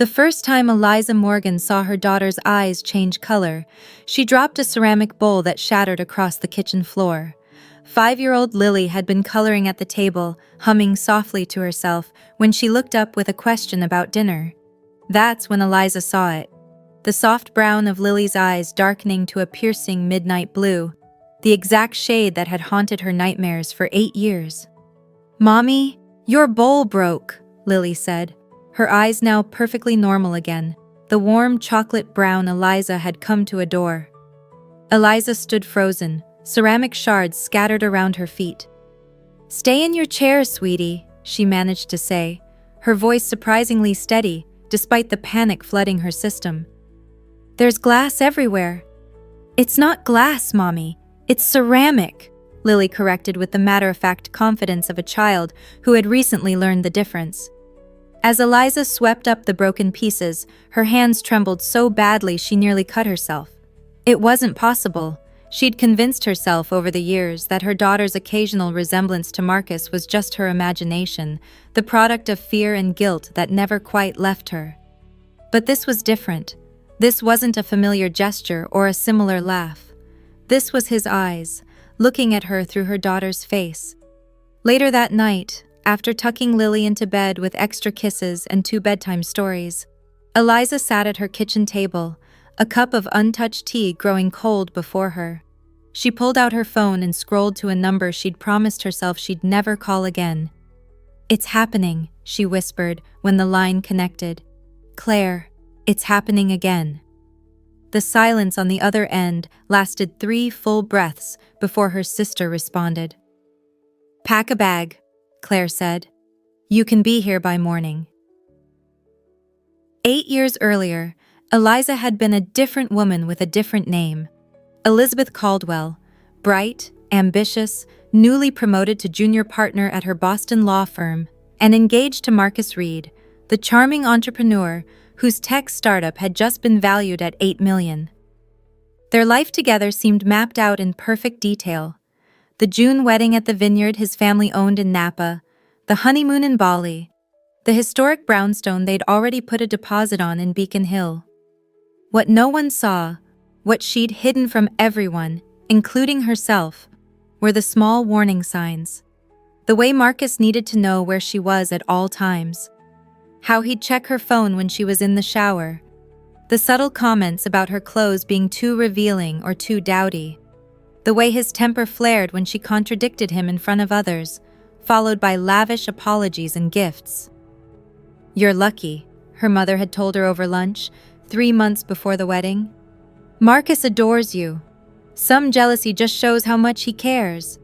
The first time Eliza Morgan saw her daughter's eyes change color, she dropped a ceramic bowl that shattered across the kitchen floor. 5-year-old Lily had been coloring at the table, humming softly to herself, when she looked up with a question about dinner. That's when Eliza saw it. The soft brown of Lily's eyes darkening to a piercing midnight blue, the exact shade that had haunted her nightmares for 8 years. "Mommy, your bowl broke," Lily said, her eyes now perfectly normal again, the warm chocolate brown Eliza had come to adore. Eliza stood frozen, ceramic shards scattered around her feet. "Stay in your chair, sweetie," she managed to say, her voice surprisingly steady, despite the panic flooding her system. "There's glass everywhere." "It's not glass, Mommy. It's ceramic," Lily corrected with the matter-of-fact confidence of a child who had recently learned the difference. As Eliza swept up the broken pieces, her hands trembled so badly she nearly cut herself. It wasn't possible. She'd convinced herself over the years that her daughter's occasional resemblance to Marcus was just her imagination, the product of fear and guilt that never quite left her. But this was different. This wasn't a familiar gesture or a similar laugh. This was his eyes, looking at her through her daughter's face. Later that night, after tucking Lily into bed with extra kisses and 2 bedtime stories, Eliza sat at her kitchen table, a cup of untouched tea growing cold before her. She pulled out her phone and scrolled to a number she'd promised herself she'd never call again. "It's happening," she whispered when the line connected. "Claire, it's happening again." The silence on the other end lasted 3 full breaths before her sister responded. "Pack a bag," Claire said. "You can be here by morning." 8 years earlier, Eliza had been a different woman with a different name. Elizabeth Caldwell, bright, ambitious, newly promoted to junior partner at her Boston law firm, and engaged to Marcus Reed, the charming entrepreneur whose tech startup had just been valued at $8 million. Their life together seemed mapped out in perfect detail. The June wedding at the vineyard his family owned in Napa, the honeymoon in Bali, the historic brownstone they'd already put a deposit on in Beacon Hill. What no one saw, what she'd hidden from everyone, including herself, were the small warning signs. The way Marcus needed to know where she was at all times. How he'd check her phone when she was in the shower. The subtle comments about her clothes being too revealing or too dowdy. The way his temper flared when she contradicted him in front of others, followed by lavish apologies and gifts. "You're lucky," her mother had told her over lunch, 3 months before the wedding. "Marcus adores you. Some jealousy just shows how much he cares."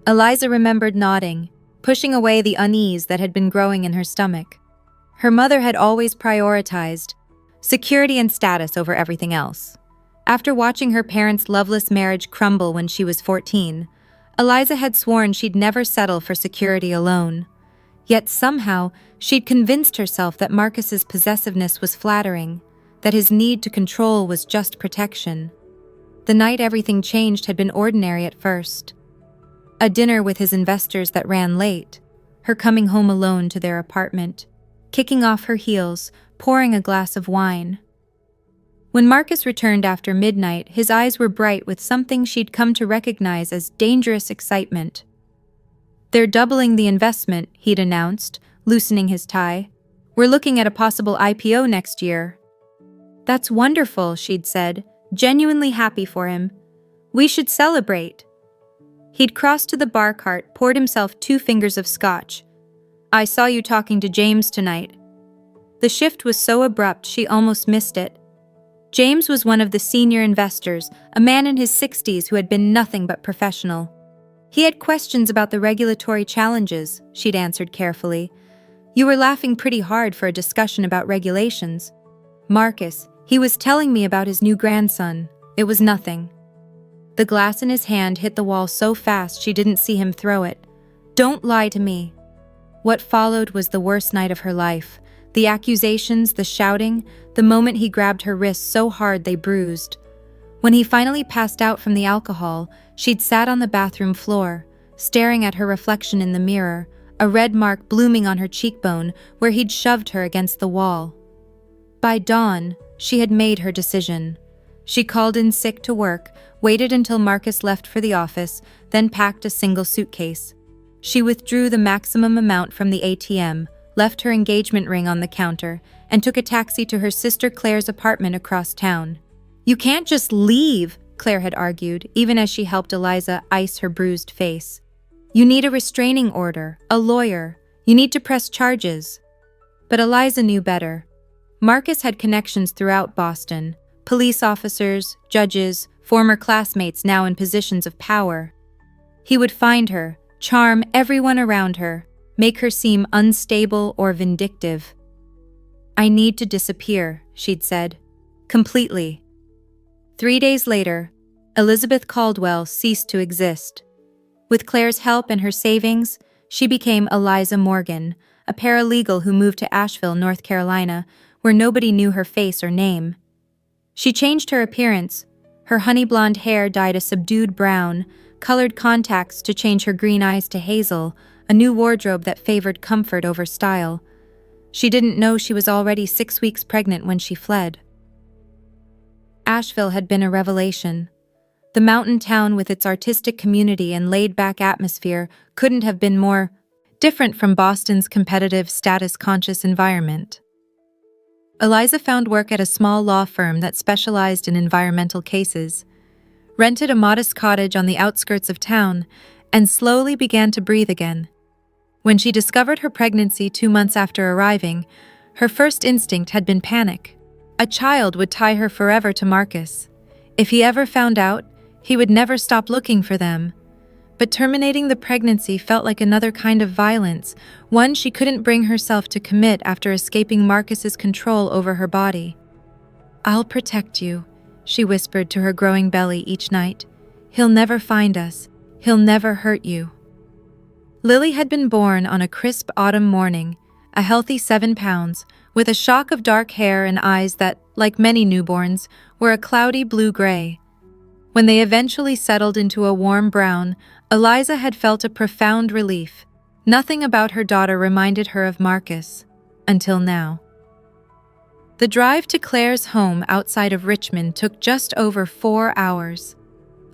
Eliza remembered nodding, pushing away the unease that had been growing in her stomach. Her mother had always prioritized security and status over everything else. After watching her parents' loveless marriage crumble when she was 14, Eliza had sworn she'd never settle for security alone. Yet somehow, she'd convinced herself that Marcus's possessiveness was flattering, that his need to control was just protection. The night everything changed had been ordinary at first. A dinner with his investors that ran late, her coming home alone to their apartment, kicking off her heels, pouring a glass of wine. When Marcus returned after midnight, his eyes were bright with something she'd come to recognize as dangerous excitement. "They're doubling the investment," he'd announced, loosening his tie. "We're looking at a possible IPO next year." "That's wonderful," she'd said, genuinely happy for him. "We should celebrate." He'd crossed to the bar cart, poured himself 2 fingers of scotch. "I saw you talking to James tonight." The shift was so abrupt she almost missed it. James was one of the senior investors, a man in his 60s who had been nothing but professional. He had questions about the regulatory challenges, she'd answered carefully. "You were laughing pretty hard for a discussion about regulations." "Marcus, he was telling me about his new grandson. It was nothing." The glass in his hand hit the wall so fast she didn't see him throw it. "Don't lie to me." What followed was the worst night of her life. The accusations, the shouting, the moment he grabbed her wrists so hard they bruised. When he finally passed out from the alcohol, she'd sat on the bathroom floor, staring at her reflection in the mirror, a red mark blooming on her cheekbone where he'd shoved her against the wall. By dawn, she had made her decision. She called in sick to work, waited until Marcus left for the office, then packed a single suitcase. She withdrew the maximum amount from the ATM, left her engagement ring on the counter, and took a taxi to her sister Claire's apartment across town. "You can't just leave," Claire had argued, even as she helped Eliza ice her bruised face. "You need a restraining order, a lawyer. You need to press charges." But Eliza knew better. Marcus had connections throughout Boston, police officers, judges, former classmates now in positions of power. He would find her, charm everyone around her, make her seem unstable or vindictive. "I need to disappear," she'd said. "Completely." 3 days later, Elizabeth Caldwell ceased to exist. With Claire's help and her savings, she became Eliza Morgan, a paralegal who moved to Asheville, North Carolina, where nobody knew her face or name. She changed her appearance. Her honey blonde hair dyed a subdued brown, colored contacts to change her green eyes to hazel, a new wardrobe that favored comfort over style. She didn't know she was already 6 weeks pregnant when she fled. Asheville had been a revelation. The mountain town with its artistic community and laid-back atmosphere couldn't have been more different from Boston's competitive, status-conscious environment. Eliza found work at a small law firm that specialized in environmental cases, rented a modest cottage on the outskirts of town, and slowly began to breathe again. When she discovered her pregnancy 2 months after arriving, her first instinct had been panic. A child would tie her forever to Marcus. If he ever found out, he would never stop looking for them. But terminating the pregnancy felt like another kind of violence, one she couldn't bring herself to commit after escaping Marcus's control over her body. "I'll protect you," she whispered to her growing belly each night. "He'll never find us. He'll never hurt you." Lily had been born on a crisp autumn morning, a healthy 7 pounds, with a shock of dark hair and eyes that, like many newborns, were a cloudy blue-gray. When they eventually settled into a warm brown, Eliza had felt a profound relief. Nothing about her daughter reminded her of Marcus, until now. The drive to Claire's home outside of Richmond took just over 4 hours.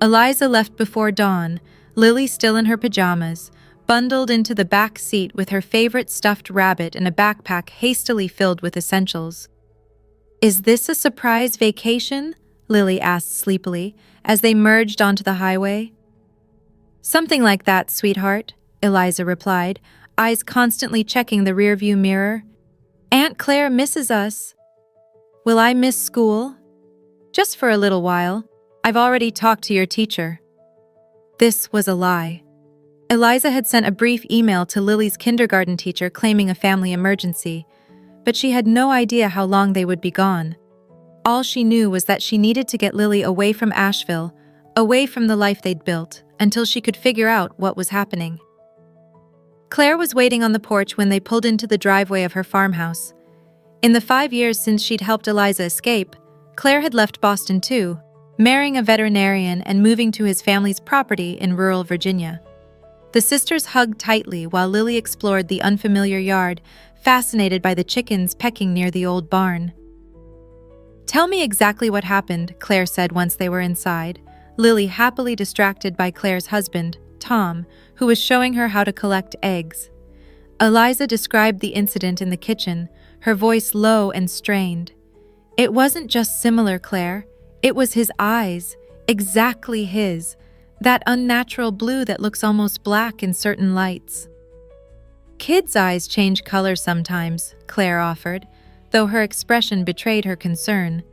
Eliza left before dawn, Lily still in her pajamas, bundled into the back seat with her favorite stuffed rabbit and a backpack hastily filled with essentials. "Is this a surprise vacation?" Lily asked sleepily, as they merged onto the highway. "Something like that, sweetheart," Eliza replied, eyes constantly checking the rearview mirror. "Aunt Claire misses us." "Will I miss school?" "Just for a little while. I've already talked to your teacher." This was a lie. Eliza had sent a brief email to Lily's kindergarten teacher claiming a family emergency, but she had no idea how long they would be gone. All she knew was that she needed to get Lily away from Asheville, away from the life they'd built, until she could figure out what was happening. Claire was waiting on the porch when they pulled into the driveway of her farmhouse. In the 5 years since she'd helped Eliza escape, Claire had left Boston too, marrying a veterinarian and moving to his family's property in rural Virginia. The sisters hugged tightly while Lily explored the unfamiliar yard, fascinated by the chickens pecking near the old barn. "Tell me exactly what happened," Claire said once they were inside, Lily happily distracted by Claire's husband, Tom, who was showing her how to collect eggs. Eliza described the incident in the kitchen, her voice low and strained. "It wasn't just similar, Claire. It was his eyes, exactly his. That unnatural blue that looks almost black in certain lights." "Kids' eyes change color sometimes," Claire offered, though her expression betrayed her concern.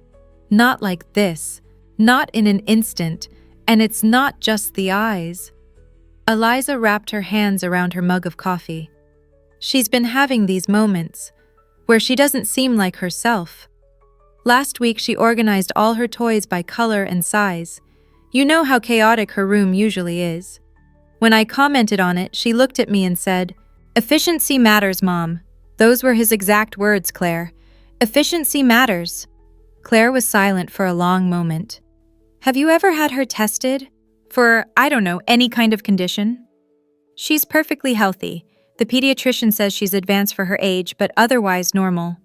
"Not like this, not in an instant, and it's not just the eyes." Eliza wrapped her hands around her mug of coffee. "She's been having these moments, where she doesn't seem like herself. Last week she organized all her toys by color and size. You know how chaotic her room usually is. When I commented on it, she looked at me and said, 'Efficiency matters, Mom.' Those were his exact words, Claire. 'Efficiency matters.'" Claire was silent for a long moment. "Have you ever had her tested? For, I don't know, any kind of condition?" "She's perfectly healthy. The pediatrician says she's advanced for her age, but otherwise normal.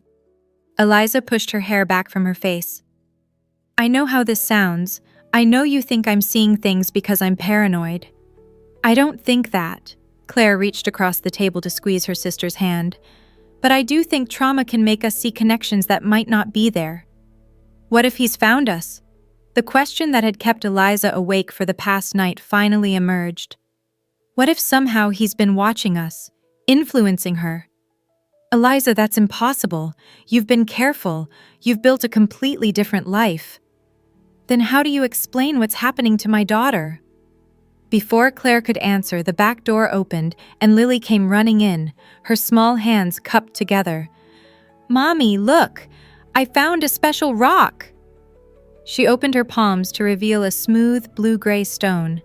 Eliza pushed her hair back from her face. I know how this sounds. I know you think I'm seeing things because I'm paranoid. I don't think that. Claire reached across the table to squeeze her sister's hand. But I do think trauma can make us see connections that might not be there. What if he's found us? The question that had kept Eliza awake for the past night finally emerged. What if somehow he's been watching us, influencing her? Eliza, that's impossible. You've been careful. You've built a completely different life. Then how do you explain what's happening to my daughter? Before Claire could answer, the back door opened and Lily came running in, her small hands cupped together. Mommy, look! I found a special rock! She opened her palms to reveal a smooth blue-gray stone.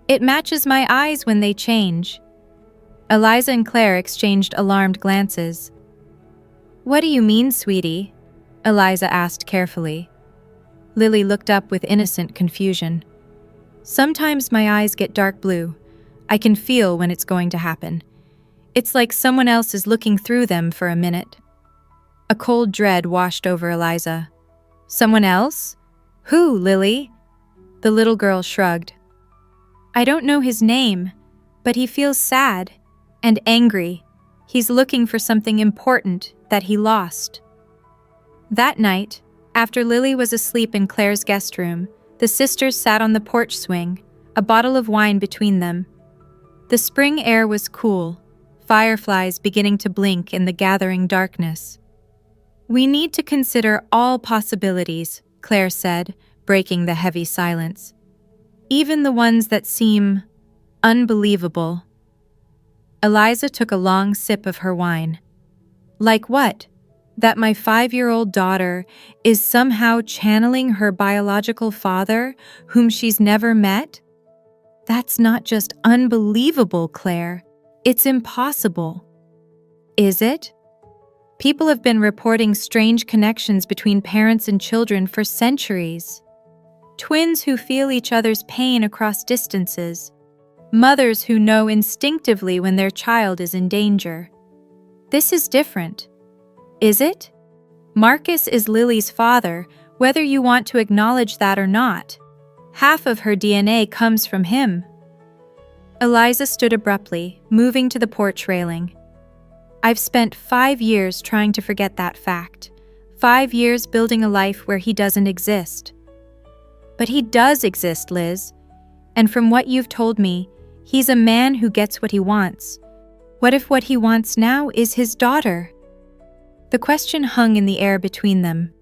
It matches my eyes when they change. Eliza and Claire exchanged alarmed glances. What do you mean, sweetie? Eliza asked carefully. Lily looked up with innocent confusion. Sometimes my eyes get dark blue. I can feel when it's going to happen. It's like someone else is looking through them for a minute. A cold dread washed over Eliza. Someone else? Who, Lily? The little girl shrugged. I don't know his name, but he feels sad and angry. He's looking for something important that he lost. That night, after Lily was asleep in Claire's guest room, the sisters sat on the porch swing, a bottle of wine between them. The spring air was cool, fireflies beginning to blink in the gathering darkness. We need to consider all possibilities, Claire said, breaking the heavy silence. Even the ones that seem unbelievable. Eliza took a long sip of her wine. Like what? That my 5-year-old daughter is somehow channeling her biological father, whom she's never met? That's not just unbelievable, Claire. It's impossible. Is it? People have been reporting strange connections between parents and children for centuries. Twins who feel each other's pain across distances. Mothers who know instinctively when their child is in danger. This is different. Is it? Marcus is Lily's father, whether you want to acknowledge that or not. Half of her DNA comes from him. Eliza stood abruptly, moving to the porch railing. I've spent 5 years trying to forget that fact. 5 years building a life where he doesn't exist. But he does exist, Liz. And from what you've told me, he's a man who gets what he wants. What if what he wants now is his daughter? The question hung in the air between them.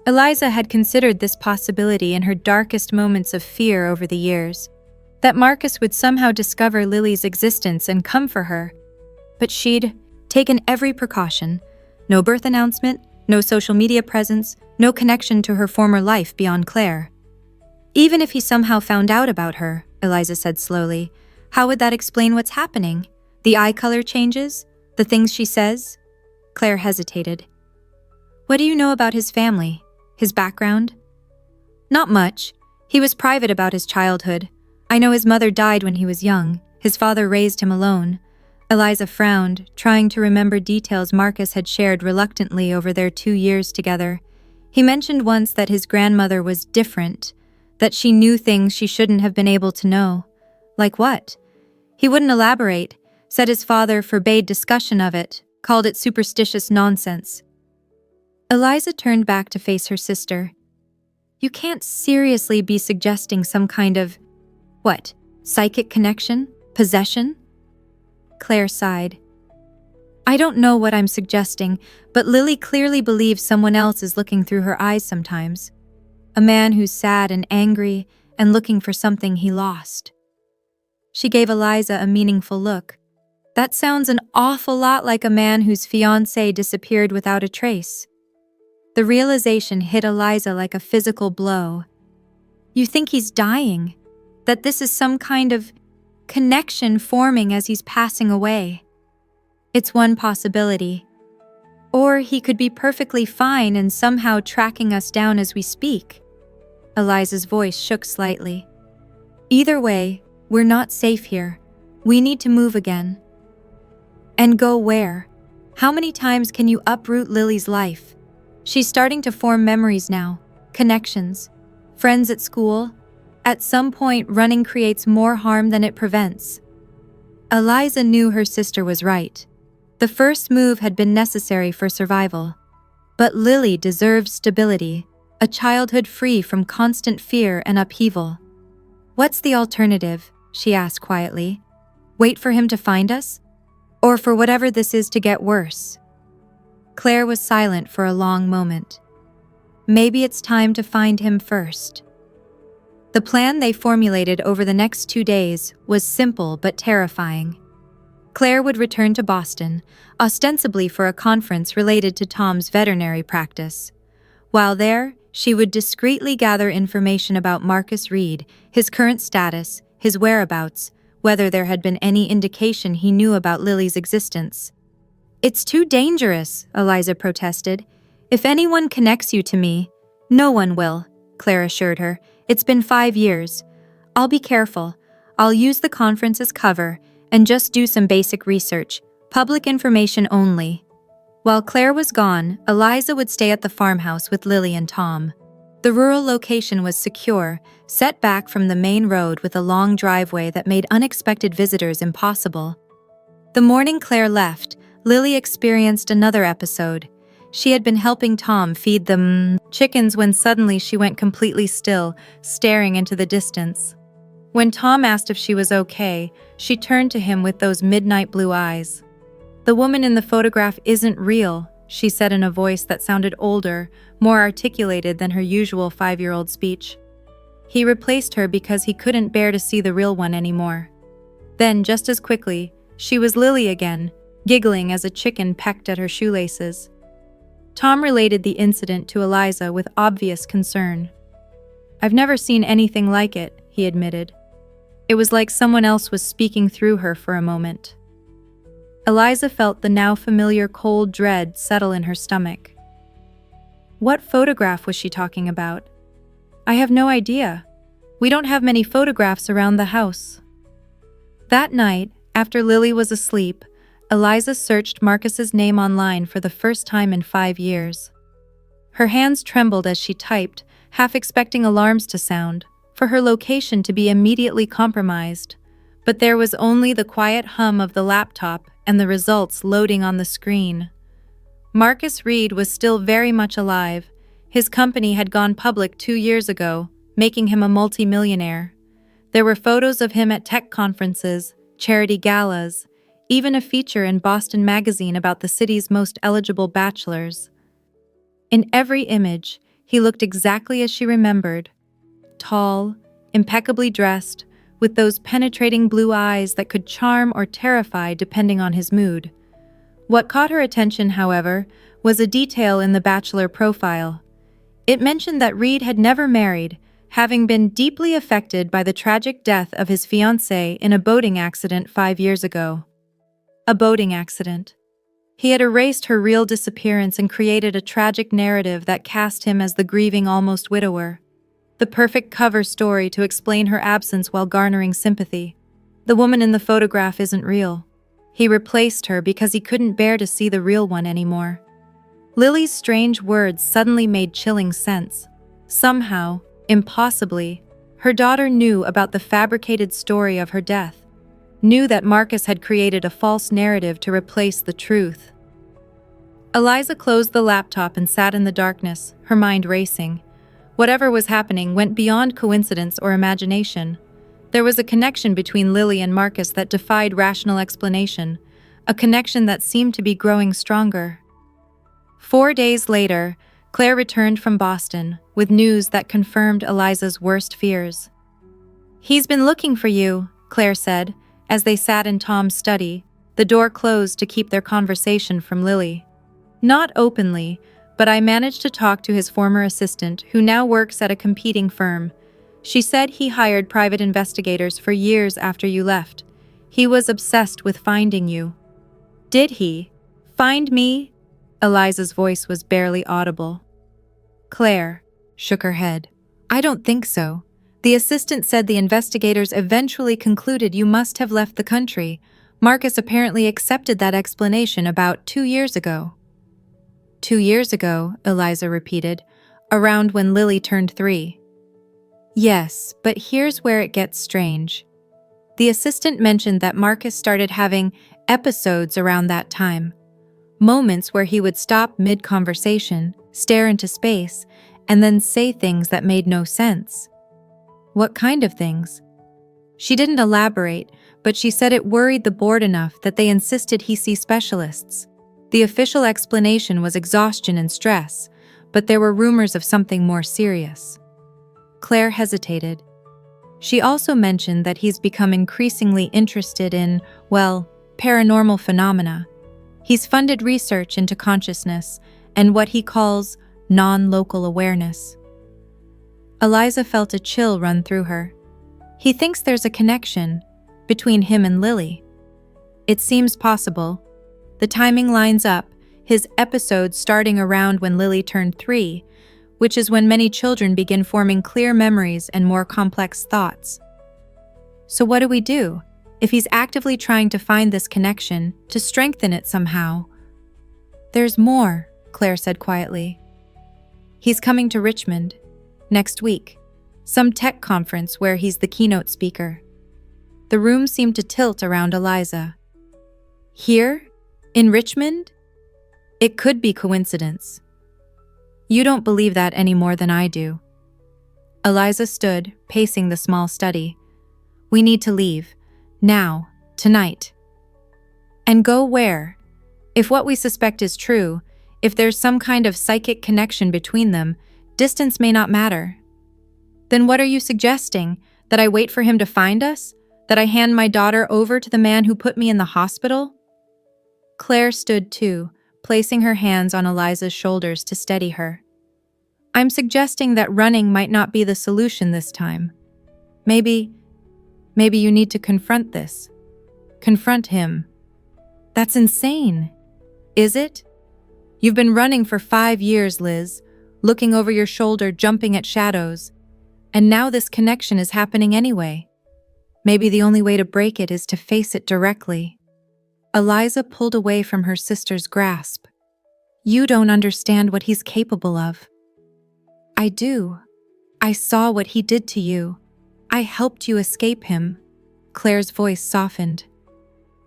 Eliza had considered this possibility in her darkest moments of fear over the years, that Marcus would somehow discover Lily's existence and come for her. But she'd taken every precaution. No birth announcement, no social media presence, no connection to her former life beyond Claire. Even if he somehow found out about her, Eliza said slowly, how would that explain what's happening? The eye color changes? The things she says? Claire hesitated. What do you know about his family? His background? Not much. He was private about his childhood. I know his mother died when he was young. His father raised him alone. Eliza frowned, trying to remember details Marcus had shared reluctantly over their 2 years together. He mentioned once that his grandmother was different, that she knew things she shouldn't have been able to know. Like what? He wouldn't elaborate, said his father forbade discussion of it, called it superstitious nonsense. Eliza turned back to face her sister. You can't seriously be suggesting some kind of, what, psychic connection? Possession? Claire sighed. I don't know what I'm suggesting, but Lily clearly believes someone else is looking through her eyes sometimes. A man who's sad and angry and looking for something he lost. She gave Eliza a meaningful look. That sounds an awful lot like a man whose fiancée disappeared without a trace. The realization hit Eliza like a physical blow. You think he's dying? That this is some kind of connection forming as he's passing away? It's one possibility. Or he could be perfectly fine and somehow tracking us down as we speak. Eliza's voice shook slightly. Either way, we're not safe here. We need to move again. And go where? How many times can you uproot Lily's life? She's starting to form memories now, connections, friends at school. At some point, running creates more harm than it prevents. Eliza knew her sister was right. The first move had been necessary for survival. But Lily deserved stability, a childhood free from constant fear and upheaval. "What's the alternative?" she asked quietly. "Wait for him to find us? Or for whatever this is to get worse?" Claire was silent for a long moment. Maybe it's time to find him first. The plan they formulated over the next 2 days was simple but terrifying. Claire would return to Boston, ostensibly for a conference related to Tom's veterinary practice. While there, she would discreetly gather information about Marcus Reed, his current status, his whereabouts, whether there had been any indication he knew about Lily's existence. "It's too dangerous," Eliza protested. "If anyone connects you to me, no one will," Claire assured her. "It's been 5 years. I'll be careful. I'll use the conference as cover and just do some basic research, public information only." While Claire was gone, Eliza would stay at the farmhouse with Lily and Tom. The rural location was secure, set back from the main road with a long driveway that made unexpected visitors impossible. The morning Claire left, Lily experienced another episode. She had been helping Tom feed the chickens when suddenly she went completely still, staring into the distance. When Tom asked if she was okay, she turned to him with those midnight blue eyes. "The woman in the photograph isn't real," she said in a voice that sounded older, more articulated than her usual 5-year-old speech. He replaced her because he couldn't bear to see the real one anymore. Then, just as quickly, she was Lily again, giggling as a chicken pecked at her shoelaces. Tom related the incident to Eliza with obvious concern. "I've never seen anything like it," he admitted. It was like someone else was speaking through her for a moment. Eliza felt the now familiar cold dread settle in her stomach. What photograph was she talking about? "I have no idea. We don't have many photographs around the house." That night, after Lily was asleep, Eliza searched Marcus's name online for the first time in 5 years. Her hands trembled as she typed, half expecting alarms to sound, for her location to be immediately compromised. But there was only the quiet hum of the laptop and the results loading on the screen. Marcus Reed was still very much alive. His company had gone public 2 years ago, making him a multimillionaire. There were photos of him at tech conferences, charity galas, even a feature in Boston Magazine about the city's most eligible bachelors. In every image, he looked exactly as she remembered. Tall, impeccably dressed, with those penetrating blue eyes that could charm or terrify depending on his mood. What caught her attention, however, was a detail in the bachelor profile. It mentioned that Reed had never married, having been deeply affected by the tragic death of his fiancée in a boating accident 5 years ago. A boating accident. He had erased her real disappearance and created a tragic narrative that cast him as the grieving almost widower. The perfect cover story to explain her absence while garnering sympathy. The woman in the photograph isn't real. He replaced her because he couldn't bear to see the real one anymore. Lily's strange words suddenly made chilling sense. Somehow, impossibly, her daughter knew about the fabricated story of her death. Knew that Marcus had created a false narrative to replace the truth. Eliza closed the laptop and sat in the darkness, her mind racing. Whatever was happening went beyond coincidence or imagination. There was a connection between Lily and Marcus that defied rational explanation, a connection that seemed to be growing stronger. 4 days later, Claire returned from Boston with news that confirmed Eliza's worst fears. "He's been looking for you," Claire said, as they sat in Tom's study, the door closed to keep their conversation from Lily. "Not openly, but I managed to talk to his former assistant, who now works at a competing firm. She said he hired private investigators for years after you left. He was obsessed with finding you." "Did he? Find me?" Eliza's voice was barely audible. Claire shook her head. "I don't think so. The assistant said the investigators eventually concluded you must have left the country, Marcus apparently accepted that explanation about 2 years ago. 2 years ago, Eliza repeated, around when Lily turned 3. Yes, but here's where it gets strange. The assistant mentioned that Marcus started having episodes around that time. Moments where he would stop mid-conversation, stare into space, and then say things that made no sense. What kind of things? She didn't elaborate, but she said it worried the board enough that they insisted he see specialists. The official explanation was exhaustion and stress, but there were rumors of something more serious. Claire hesitated. She also mentioned that he's become increasingly interested in, well, paranormal phenomena. He's funded research into consciousness and what he calls non-local awareness. Eliza felt a chill run through her. He thinks there's a connection between him and Lily. It seems possible. The timing lines up, his episodes starting around when Lily turned 3, which is when many children begin forming clear memories and more complex thoughts. So what do we do if he's actively trying to find this connection, to strengthen it somehow? There's more, Claire said quietly. He's coming to Richmond next week, some tech conference where he's the keynote speaker. The room seemed to tilt around Eliza. Here? In Richmond? It could be coincidence. You don't believe that any more than I do. Eliza stood, pacing the small study. We need to leave. Now. Tonight. And go where? If what we suspect is true, if there's some kind of psychic connection between them, distance may not matter. Then what are you suggesting? That I wait for him to find us? That I hand my daughter over to the man who put me in the hospital? Claire stood too, placing her hands on Eliza's shoulders to steady her. I'm suggesting that running might not be the solution this time. Maybe you need to confront this. Confront him. That's insane. Is it? You've been running for 5 years, Liz, looking over your shoulder, jumping at shadows. And now this connection is happening anyway. Maybe the only way to break it is to face it directly. Eliza pulled away from her sister's grasp. You don't understand what he's capable of. I do. I saw what he did to you. I helped you escape him. Claire's voice softened.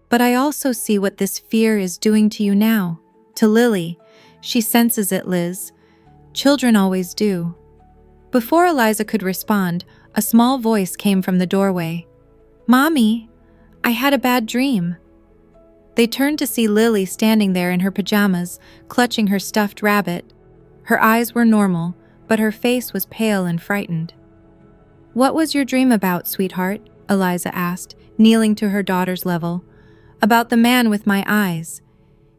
But I also see what this fear is doing to you now. To Lily. She senses it, Liz. Children always do. Before Eliza could respond, a small voice came from the doorway. Mommy, I had a bad dream. They turned to see Lily standing there in her pajamas, clutching her stuffed rabbit. Her eyes were normal, but her face was pale and frightened. What was your dream about, sweetheart? Eliza asked, kneeling to her daughter's level. About the man with my eyes.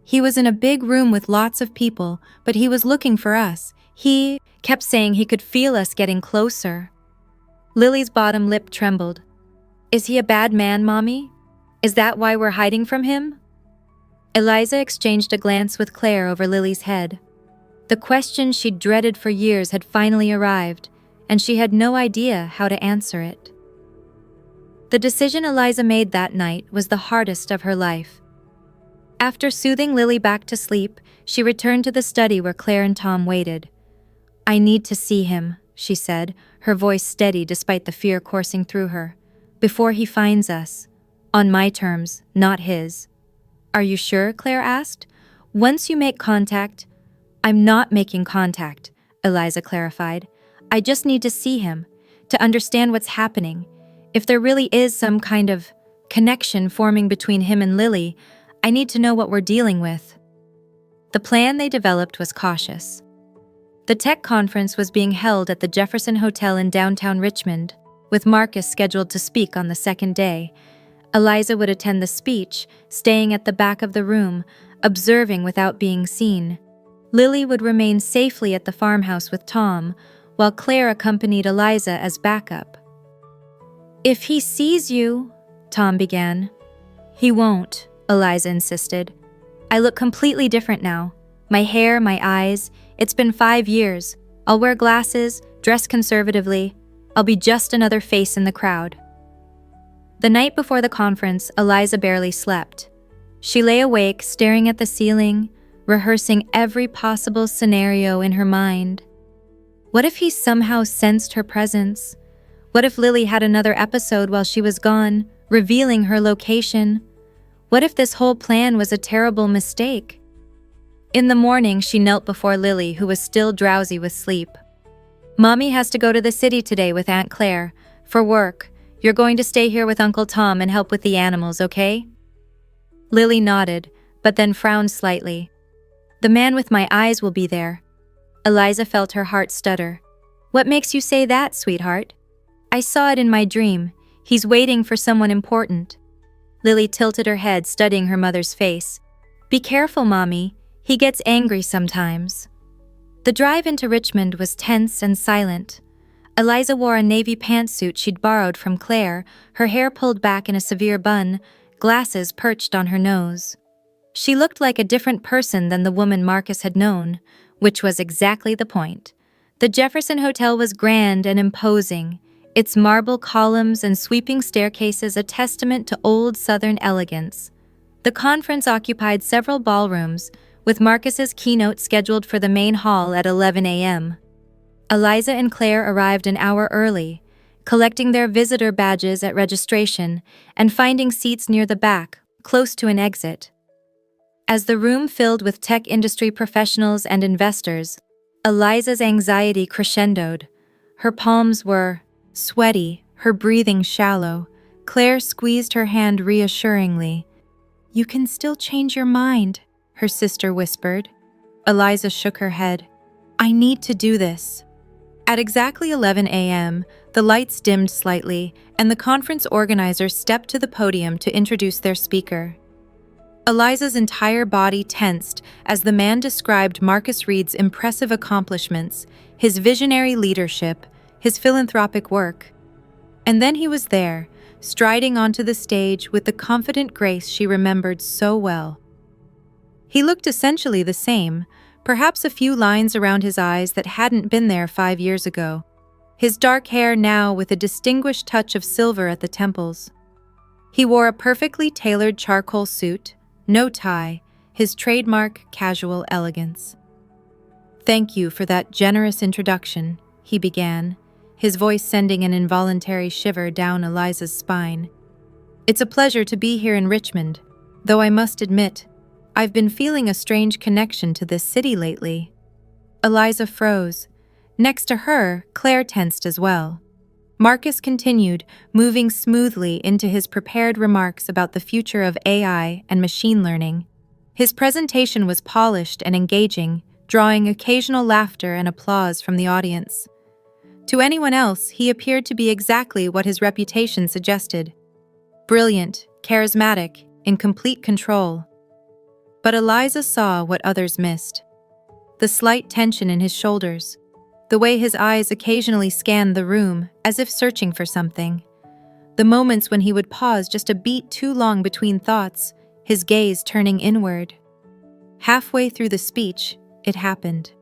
He was in a big room with lots of people, but he was looking for us. He kept saying he could feel us getting closer. Lily's bottom lip trembled. Is he a bad man, Mommy? Is that why we're hiding from him? Eliza exchanged a glance with Claire over Lily's head. The question she'd dreaded for years had finally arrived, and she had no idea how to answer it. The decision Eliza made that night was the hardest of her life. After soothing Lily back to sleep, she returned to the study where Claire and Tom waited. I need to see him, she said, her voice steady despite the fear coursing through her. Before he finds us. On my terms, not his. Are you sure? Claire asked. Once you make contact... I'm not making contact, Eliza clarified. I just need to see him, to understand what's happening. If there really is some kind of connection forming between him and Lily, I need to know what we're dealing with. The plan they developed was cautious. The tech conference was being held at the Jefferson Hotel in downtown Richmond, with Marcus scheduled to speak on the second day. Eliza would attend the speech, staying at the back of the room, observing without being seen. Lily would remain safely at the farmhouse with Tom, while Claire accompanied Eliza as backup. If he sees you, Tom began. He won't, Eliza insisted. I look completely different now. My hair, my eyes, it's been 5 years. I'll wear glasses, dress conservatively. I'll be just another face in the crowd. The night before the conference, Eliza barely slept. She lay awake, staring at the ceiling, rehearsing every possible scenario in her mind. What if he somehow sensed her presence? What if Lily had another episode while she was gone, revealing her location? What if this whole plan was a terrible mistake? In the morning, she knelt before Lily, who was still drowsy with sleep. "Mommy has to go to the city today with Aunt Claire. For work. You're going to stay here with Uncle Tom and help with the animals, okay?" Lily nodded, but then frowned slightly. "The man with my eyes will be there." Eliza felt her heart stutter. "What makes you say that, sweetheart?" "I saw it in my dream. He's waiting for someone important." Lily tilted her head, studying her mother's face. "Be careful, Mommy. He gets angry sometimes." The drive into Richmond was tense and silent. Eliza wore a navy pantsuit she'd borrowed from Claire, her hair pulled back in a severe bun, glasses perched on her nose. She looked like a different person than the woman Marcus had known, which was exactly the point. The Jefferson Hotel was grand and imposing, its marble columns and sweeping staircases a testament to old Southern elegance. The conference occupied several ballrooms, with Marcus's keynote scheduled for the main hall at 11 a.m. Eliza and Claire arrived an hour early, collecting their visitor badges at registration and finding seats near the back, close to an exit. As the room filled with tech industry professionals and investors, Eliza's anxiety crescendoed. Her palms were sweaty, her breathing shallow. Claire squeezed her hand reassuringly. "You can still change your mind," her sister whispered. Eliza shook her head. "I need to do this." At exactly 11 a.m., the lights dimmed slightly, and the conference organizers stepped to the podium to introduce their speaker. Eliza's entire body tensed as the man described Marcus Reed's impressive accomplishments, his visionary leadership, his philanthropic work. And then he was there, striding onto the stage with the confident grace she remembered so well. He looked essentially the same, perhaps a few lines around his eyes that hadn't been there 5 years ago. His dark hair now with a distinguished touch of silver at the temples. He wore a perfectly tailored charcoal suit, no tie, his trademark casual elegance. "Thank you for that generous introduction," he began, his voice sending an involuntary shiver down Eliza's spine. "It's a pleasure to be here in Richmond, though I must admit, I've been feeling a strange connection to this city lately." Eliza froze. Next to her, Claire tensed as well. Marcus continued, moving smoothly into his prepared remarks about the future of AI and machine learning. His presentation was polished and engaging, drawing occasional laughter and applause from the audience. To anyone else, he appeared to be exactly what his reputation suggested. Brilliant, charismatic, in complete control. But Eliza saw what others missed. The slight tension in his shoulders, the way his eyes occasionally scanned the room as if searching for something. The moments when he would pause just a beat too long between thoughts, his gaze turning inward. Halfway through the speech, it happened.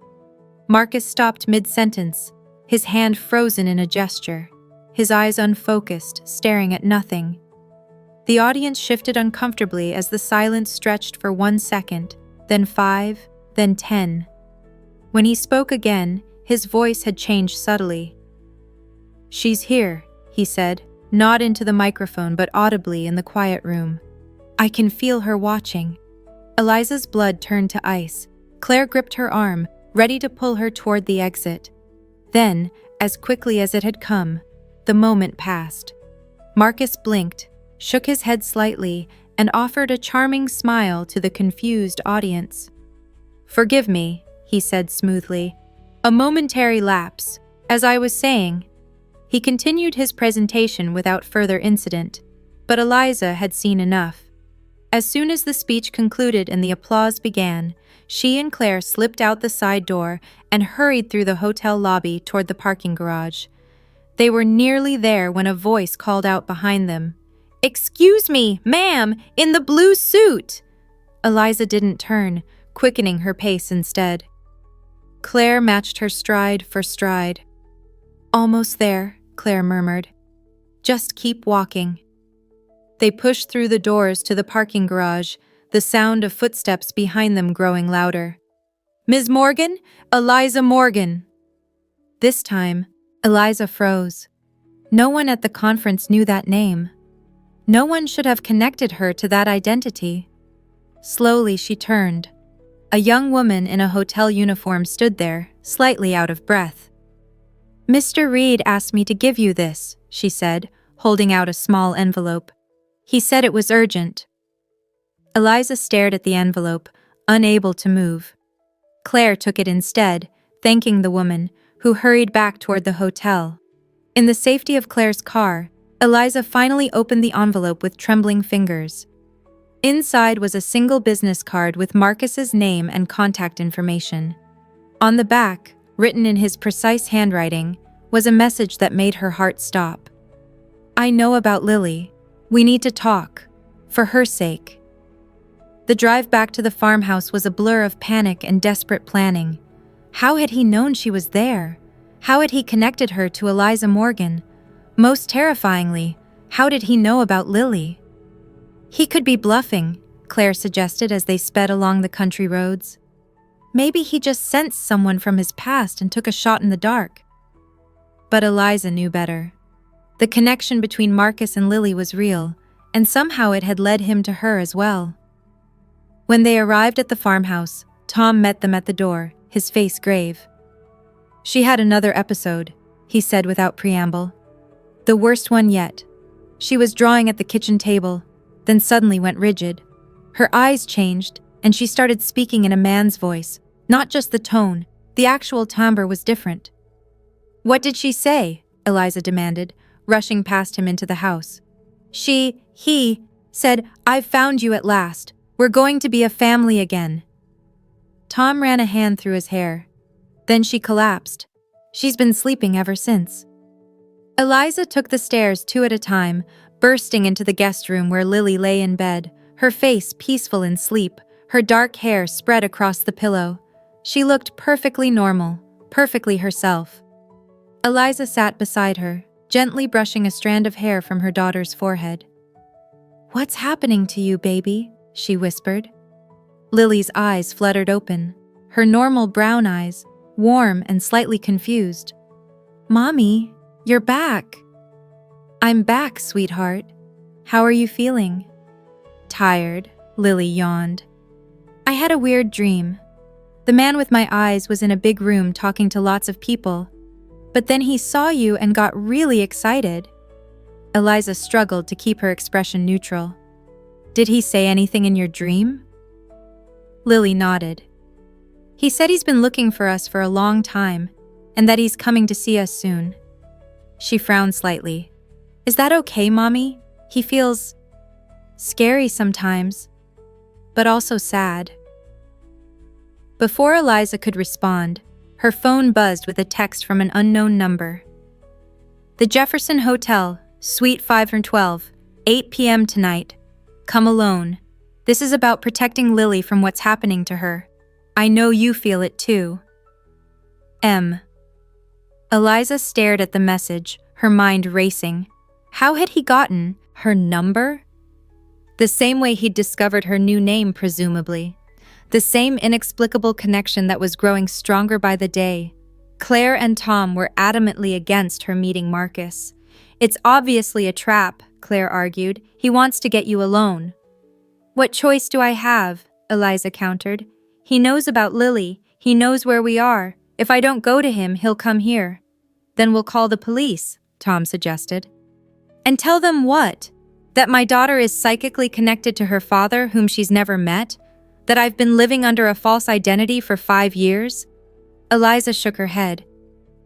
Marcus stopped mid-sentence, his hand frozen in a gesture, his eyes unfocused, staring at nothing. The audience shifted uncomfortably as the silence stretched for 1 second, then 5, then 10. When he spoke again, his voice had changed subtly. "She's here," he said, not into the microphone but audibly in the quiet room. "I can feel her watching." Eliza's blood turned to ice. Claire gripped her arm, ready to pull her toward the exit. Then, as quickly as it had come, the moment passed. Marcus blinked, shook his head slightly, and offered a charming smile to the confused audience. "Forgive me," he said smoothly. "A momentary lapse. As I was saying." He continued his presentation without further incident, but Eliza had seen enough. As soon as the speech concluded and the applause began, she and Claire slipped out the side door and hurried through the hotel lobby toward the parking garage. They were nearly there when a voice called out behind them. "Excuse me, ma'am, in the blue suit!" Eliza didn't turn, quickening her pace instead. Claire matched her stride for stride. "Almost there," Claire murmured. "Just keep walking." They pushed through the doors to the parking garage, the sound of footsteps behind them growing louder. "Ms. Morgan? Eliza Morgan!" This time, Eliza froze. No one at the conference knew that name. No one should have connected her to that identity. Slowly she turned. A young woman in a hotel uniform stood there, slightly out of breath. "Mr. Reed asked me to give you this," she said, holding out a small envelope. "He said it was urgent." Eliza stared at the envelope, unable to move. Claire took it instead, thanking the woman, who hurried back toward the hotel. In the safety of Claire's car, Eliza finally opened the envelope with trembling fingers. Inside was a single business card with Marcus's name and contact information. On the back, written in his precise handwriting, was a message that made her heart stop. "I know about Lily. We need to talk. For her sake." The drive back to the farmhouse was a blur of panic and desperate planning. How had he known she was there? How had he connected her to Eliza Morgan? Most terrifyingly, how did he know about Lily? "He could be bluffing," Claire suggested as they sped along the country roads. "Maybe he just sensed someone from his past and took a shot in the dark." But Eliza knew better. The connection between Marcus and Lily was real, and somehow it had led him to her as well. When they arrived at the farmhouse, Tom met them at the door, his face grave. "She had another episode," he said without preamble. "The worst one yet." She was drawing at the kitchen table, then suddenly went rigid. Her eyes changed, and she started speaking in a man's voice. Not just the tone, the actual timbre was different. "What did she say?" Eliza demanded, rushing past him into the house. He said, "I've found you at last. We're going to be a family again." Tom ran a hand through his hair. Then she collapsed. She's been sleeping ever since. Eliza took the stairs 2 at a time, bursting into the guest room where Lily lay in bed, her face peaceful in sleep, her dark hair spread across the pillow. She looked perfectly normal, perfectly herself. Eliza sat beside her, gently brushing a strand of hair from her daughter's forehead. "What's happening to you, baby?" she whispered. Lily's eyes fluttered open, her normal brown eyes, warm and slightly confused. "Mommy, you're back." "I'm back, sweetheart. How are you feeling?" "Tired," Lily yawned. "I had a weird dream. The man with my eyes was in a big room talking to lots of people, but then he saw you and got really excited." Eliza struggled to keep her expression neutral. "Did he say anything in your dream?" Lily nodded. "He said he's been looking for us for a long time, and that he's coming to see us soon." She frowned slightly. "Is that okay, Mommy? He feels scary sometimes, but also sad." Before Eliza could respond, her phone buzzed with a text from an unknown number. "The Jefferson Hotel, Suite 512, 8 p.m. tonight. Come alone. This is about protecting Lily from what's happening to her. I know you feel it too. M." Eliza stared at the message, her mind racing. How had he gotten her number? The same way he'd discovered her new name, presumably. The same inexplicable connection that was growing stronger by the day. Claire and Tom were adamantly against her meeting Marcus. "It's obviously a trap," Claire argued. "He wants to get you alone." "What choice do I have?" Eliza countered. "He knows about Lily. He knows where we are. If I don't go to him, he'll come here." "Then we'll call the police," Tom suggested. "And tell them what? That my daughter is psychically connected to her father, whom she's never met? That I've been living under a false identity for 5 years?" Eliza shook her head.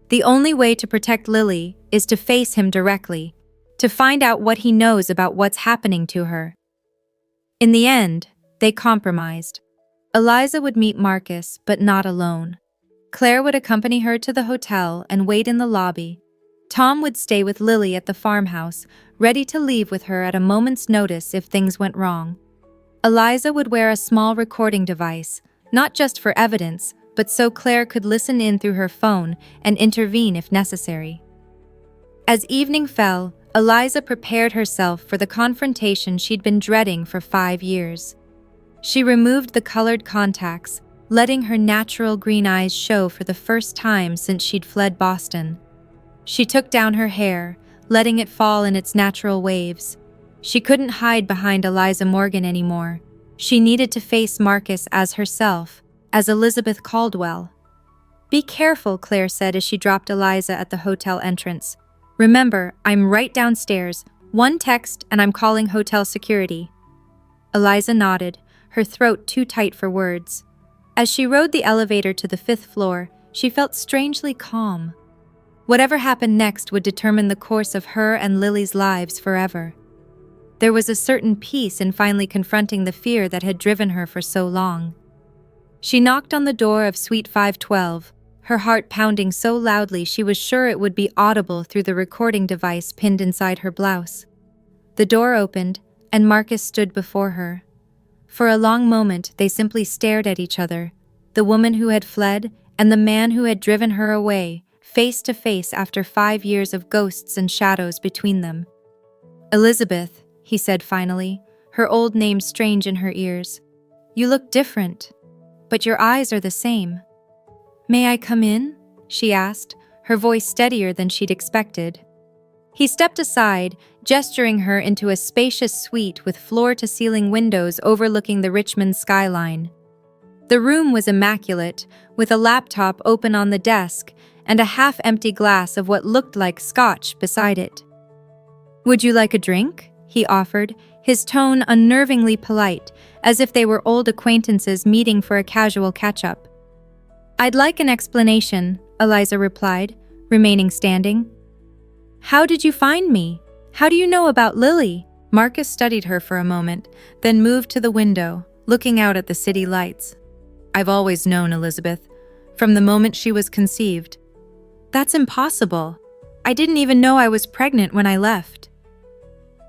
"The only way to protect Lily is to face him directly, to find out what he knows about what's happening to her." In the end, they compromised. Eliza would meet Marcus, but not alone. Claire would accompany her to the hotel and wait in the lobby. Tom would stay with Lily at the farmhouse, ready to leave with her at a moment's notice if things went wrong. Eliza would wear a small recording device, not just for evidence, but so Claire could listen in through her phone and intervene if necessary. As evening fell, Eliza prepared herself for the confrontation she'd been dreading for 5 years. She removed the colored contacts, letting her natural green eyes show for the first time since she'd fled Boston. She took down her hair, letting it fall in its natural waves. She couldn't hide behind Eliza Morgan anymore. She needed to face Marcus as herself, as Elizabeth Caldwell. "Be careful," Claire said as she dropped Eliza at the hotel entrance. "Remember, I'm right downstairs. One text and I'm calling hotel security." Eliza nodded, her throat too tight for words. As she rode the elevator to the 5th floor, she felt strangely calm. Whatever happened next would determine the course of her and Lily's lives forever. There was a certain peace in finally confronting the fear that had driven her for so long. She knocked on the door of Suite 512, her heart pounding so loudly she was sure it would be audible through the recording device pinned inside her blouse. The door opened, and Marcus stood before her. For a long moment, they simply stared at each other, the woman who had fled and the man who had driven her away, face to face after 5 years of ghosts and shadows between them. "Elizabeth," he said finally, her old name strange in her ears. "You look different, but your eyes are the same." "May I come in?" she asked, her voice steadier than she'd expected. He stepped aside, gesturing her into a spacious suite with floor-to-ceiling windows overlooking the Richmond skyline. The room was immaculate, with a laptop open on the desk and a half-empty glass of what looked like scotch beside it. "Would you like a drink?" he offered, his tone unnervingly polite, as if they were old acquaintances meeting for a casual catch-up. "I'd like an explanation," Eliza replied, remaining standing. "How did you find me? How do you know about Lily?" Marcus studied her for a moment, then moved to the window, looking out at the city lights. "I've always known Elizabeth, from the moment she was conceived." "That's impossible. I didn't even know I was pregnant when I left."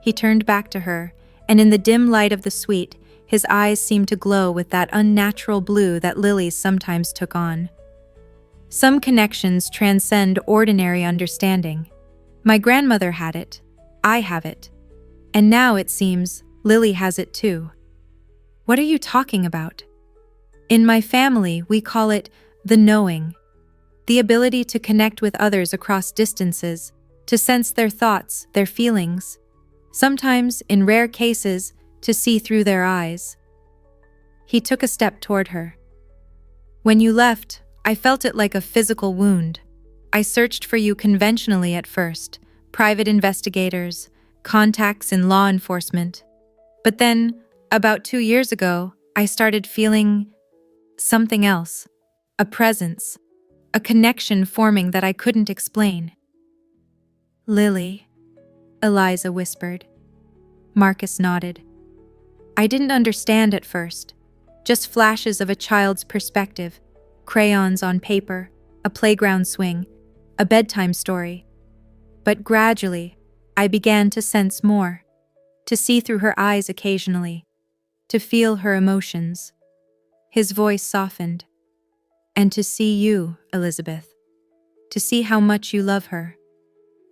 He turned back to her, and in the dim light of the suite, his eyes seemed to glow with that unnatural blue that lilies sometimes took on. "Some connections transcend ordinary understanding. My grandmother had it. I have it. And now, it seems, Lily has it too." "What are you talking about?" "In my family, we call it the knowing. The ability to connect with others across distances, to sense their thoughts, their feelings. Sometimes, in rare cases, to see through their eyes." He took a step toward her. "When you left, I felt it like a physical wound. I searched for you conventionally at first, private investigators, contacts in law enforcement. But then, about 2 years ago, I started feeling something else, a presence, a connection forming that I couldn't explain." "Lily," Eliza whispered. Marcus nodded. "I didn't understand at first. Just flashes of a child's perspective, crayons on paper, a playground swing, a bedtime story. But gradually, I began to sense more, to see through her eyes occasionally, to feel her emotions." His voice softened. "And to see you, Elizabeth. To see how much you love her.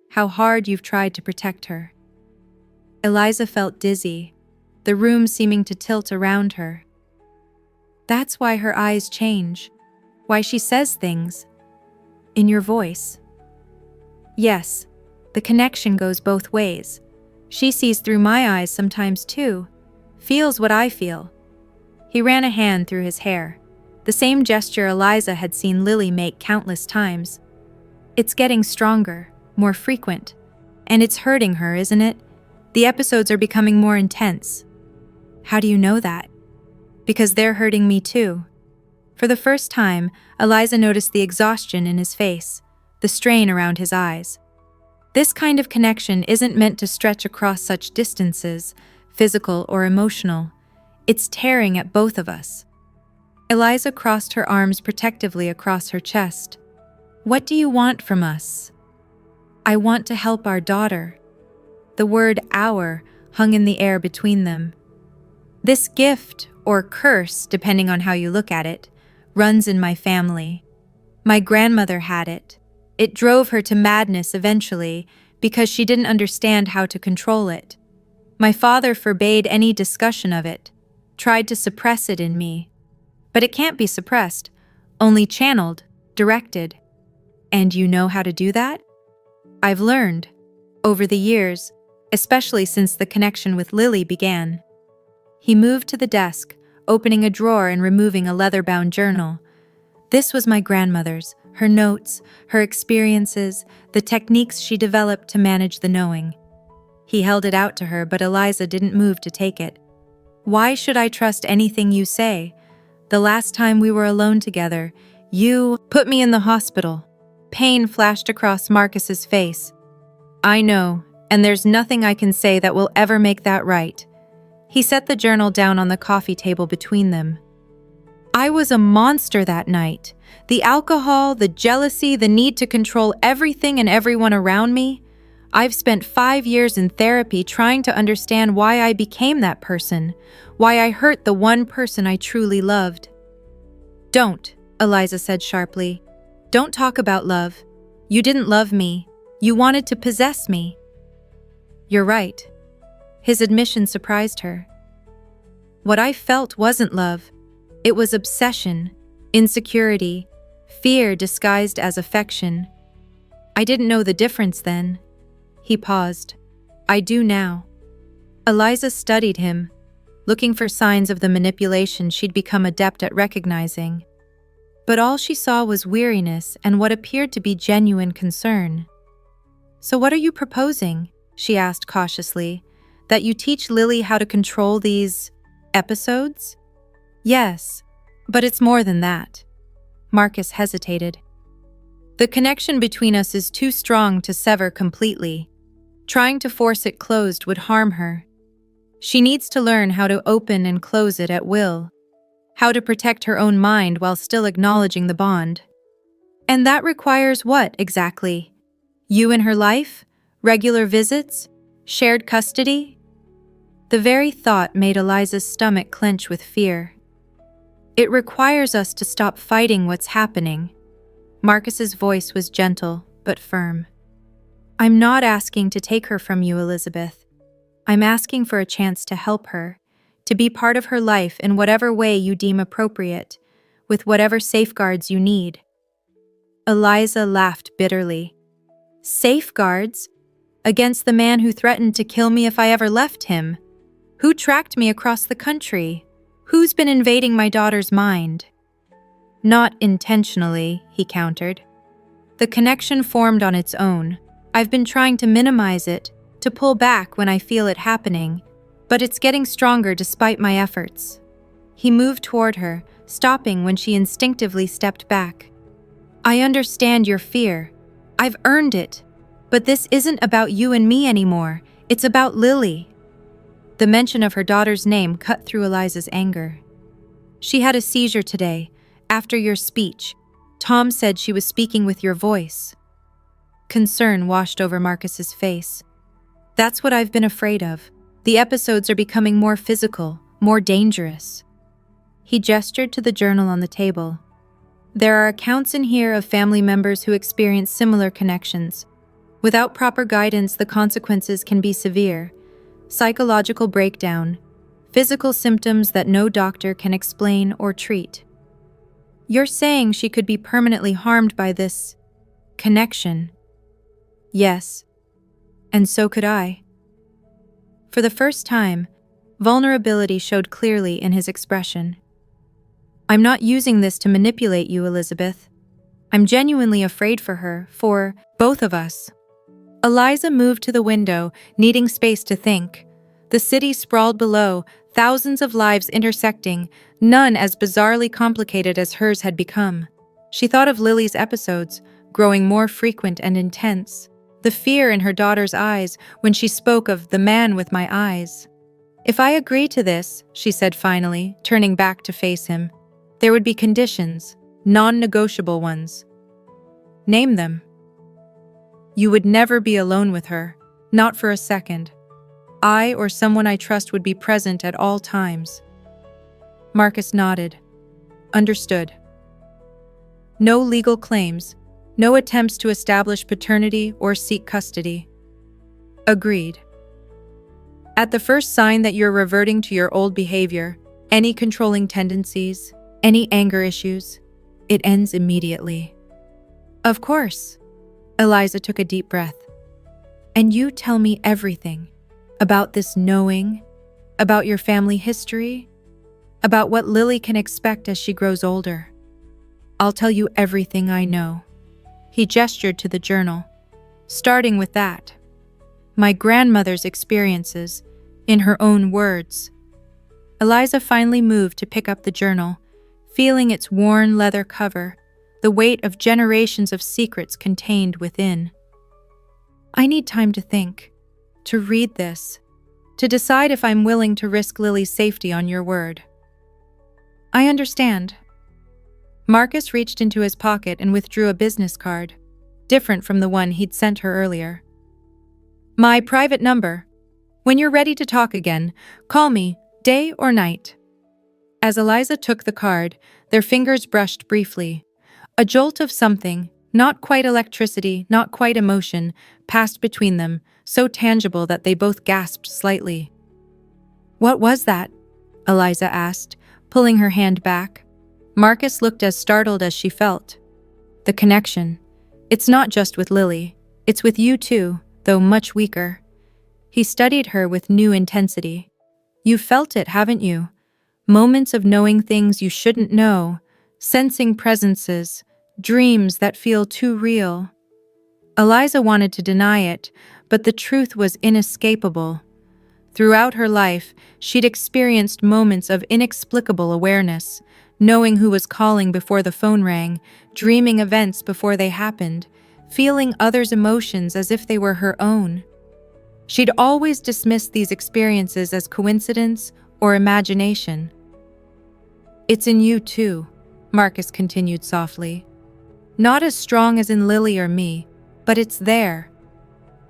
How hard you've tried to protect her." Eliza felt dizzy, the room seeming to tilt around her. "That's why her eyes change, why she says things. In your voice." "Yes, the connection goes both ways. She sees through my eyes sometimes too, feels what I feel." He ran a hand through his hair, the same gesture Eliza had seen Lily make countless times. "It's getting stronger, more frequent. And it's hurting her, isn't it? The episodes are becoming more intense." "How do you know that?" "Because they're hurting me too." For the first time, Eliza noticed the exhaustion in his face, the strain around his eyes. This kind of connection isn't meant to stretch across such distances, physical or emotional. It's tearing at both of us. Eliza crossed her arms protectively across her chest. "What do you want from us?" "I want to help our daughter." The word "our" hung in the air between them. "This gift, or curse, depending on how you look at it, runs in my family. My grandmother had it. It drove her to madness eventually, because she didn't understand how to control it. My father forbade any discussion of it, tried to suppress it in me. But it can't be suppressed, only channeled, directed. And you know how to do that? I've learned, over the years, especially since the connection with Lily began. He moved to the desk, opening a drawer and removing a leather-bound journal. This was my grandmother's, her notes, her experiences, the techniques she developed to manage the knowing. He held it out to her, but Eliza didn't move to take it. Why should I trust anything you say? The last time we were alone together, you put me in the hospital. Pain flashed across Marcus's face. I know, and there's nothing I can say that will ever make that right. He set the journal down on the coffee table between them. I was a monster that night. The alcohol, the jealousy, the need to control everything and everyone around me. I've spent 5 years in therapy trying to understand why I became that person, why I hurt the one person I truly loved. Don't, Eliza said sharply. Don't talk about love. You didn't love me. You wanted to possess me. You're right. His admission surprised her. What I felt wasn't love. It was obsession, insecurity, fear disguised as affection. I didn't know the difference then. He paused. I do now. Eliza studied him, looking for signs of the manipulation she'd become adept at recognizing. But all she saw was weariness and what appeared to be genuine concern. So what are you proposing? She asked cautiously. That you teach Lily how to control these episodes? Yes, but it's more than that. Marcus hesitated. The connection between us is too strong to sever completely. Trying to force it closed would harm her. She needs to learn how to open and close it at will, how to protect her own mind while still acknowledging the bond. And that requires what, exactly? You in her life? Regular visits? Shared custody? The very thought made Eliza's stomach clench with fear. It requires us to stop fighting what's happening. Marcus's voice was gentle, but firm. I'm not asking to take her from you, Elizabeth. I'm asking for a chance to help her, to be part of her life in whatever way you deem appropriate, with whatever safeguards you need. Eliza laughed bitterly. Safeguards? Against the man who threatened to kill me if I ever left him? Who tracked me across the country? Who's been invading my daughter's mind? Not intentionally, he countered. The connection formed on its own. I've been trying to minimize it, to pull back when I feel it happening, but it's getting stronger despite my efforts. He moved toward her, stopping when she instinctively stepped back. I understand your fear. I've earned it. But this isn't about you and me anymore. It's about Lily. The mention of her daughter's name cut through Eliza's anger. She had a seizure today, after your speech. Tom said she was speaking with your voice. Concern washed over Marcus's face. That's what I've been afraid of. The episodes are becoming more physical, more dangerous. He gestured to the journal on the table. There are accounts in here of family members who experience similar connections. Without proper guidance, the consequences can be severe. Psychological breakdown, physical symptoms that no doctor can explain or treat. You're saying she could be permanently harmed by this connection? Yes, and so could I. For the first time, vulnerability showed clearly in his expression. I'm not using this to manipulate you, Elizabeth. I'm genuinely afraid for her, for both of us. Eliza moved to the window, needing space to think. The city sprawled below, thousands of lives intersecting, none as bizarrely complicated as hers had become. She thought of Lily's episodes, growing more frequent and intense. The fear in her daughter's eyes when she spoke of the man with my eyes. If I agree to this, she said finally, turning back to face him, there would be conditions, non-negotiable ones. Name them. You would never be alone with her, not for a second. I or someone I trust would be present at all times. Marcus nodded. Understood. No legal claims, no attempts to establish paternity or seek custody. Agreed. At the first sign that you're reverting to your old behavior, any controlling tendencies, any anger issues, it ends immediately. Of course. Eliza took a deep breath. And you tell me everything about this knowing, about your family history, about what Lily can expect as she grows older. I'll tell you everything I know. He gestured to the journal, starting with that. My grandmother's experiences, in her own words. Eliza finally moved to pick up the journal, feeling its worn leather cover, the weight of generations of secrets contained within. I need time to think, to read this, to decide if I'm willing to risk Lily's safety on your word. I understand. Marcus reached into his pocket and withdrew a business card, different from the one he'd sent her earlier. My private number. When you're ready to talk again, call me, day or night. As Eliza took the card, their fingers brushed briefly. A jolt of something, not quite electricity, not quite emotion, passed between them, so tangible that they both gasped slightly. What was that? Eliza asked, pulling her hand back. Marcus looked as startled as she felt. The connection. It's not just with Lily. It's with you too, though much weaker. He studied her with new intensity. You've felt it, haven't you? Moments of knowing things you shouldn't know, sensing presences, dreams that feel too real. Eliza wanted to deny it, but the truth was inescapable. Throughout her life, she'd experienced moments of inexplicable awareness, knowing who was calling before the phone rang, dreaming events before they happened, feeling others' emotions as if they were her own. She'd always dismissed these experiences as coincidence or imagination. It's in you too, Marcus continued softly. Not as strong as in Lily or me, but it's there.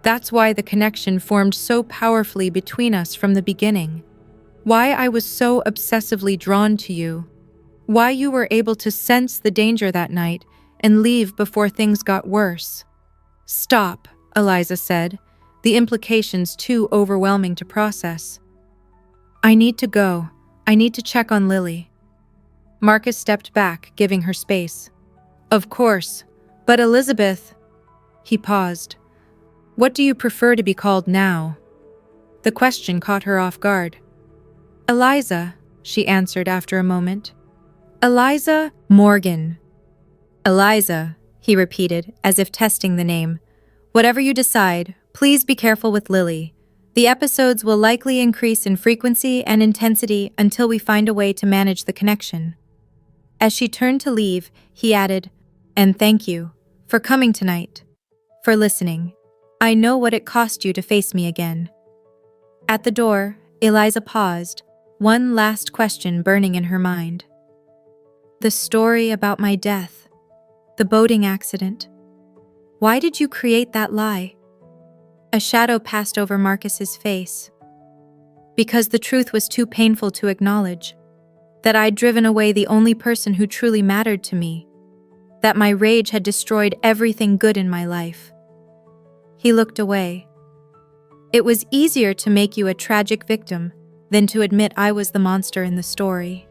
That's why the connection formed so powerfully between us from the beginning. Why I was so obsessively drawn to you. Why you were able to sense the danger that night and leave before things got worse. Stop, Eliza said, the implications too overwhelming to process. I need to go. I need to check on Lily. Marcus stepped back, giving her space. Of course, but Elizabeth... He paused. What do you prefer to be called now? The question caught her off guard. Eliza, she answered after a moment. Eliza Morgan. Eliza, he repeated, as if testing the name. Whatever you decide, please be careful with Lily. The episodes will likely increase in frequency and intensity until we find a way to manage the connection. As she turned to leave, he added, and thank you for coming tonight, for listening. I know what it cost you to face me again. At the door, Eliza paused, one last question burning in her mind. The story about my death, the boating accident. Why did you create that lie? A shadow passed over Marcus's face. Because the truth was too painful to acknowledge. That I'd driven away the only person who truly mattered to me. That my rage had destroyed everything good in my life. He looked away. It was easier to make you a tragic victim than to admit I was the monster in the story.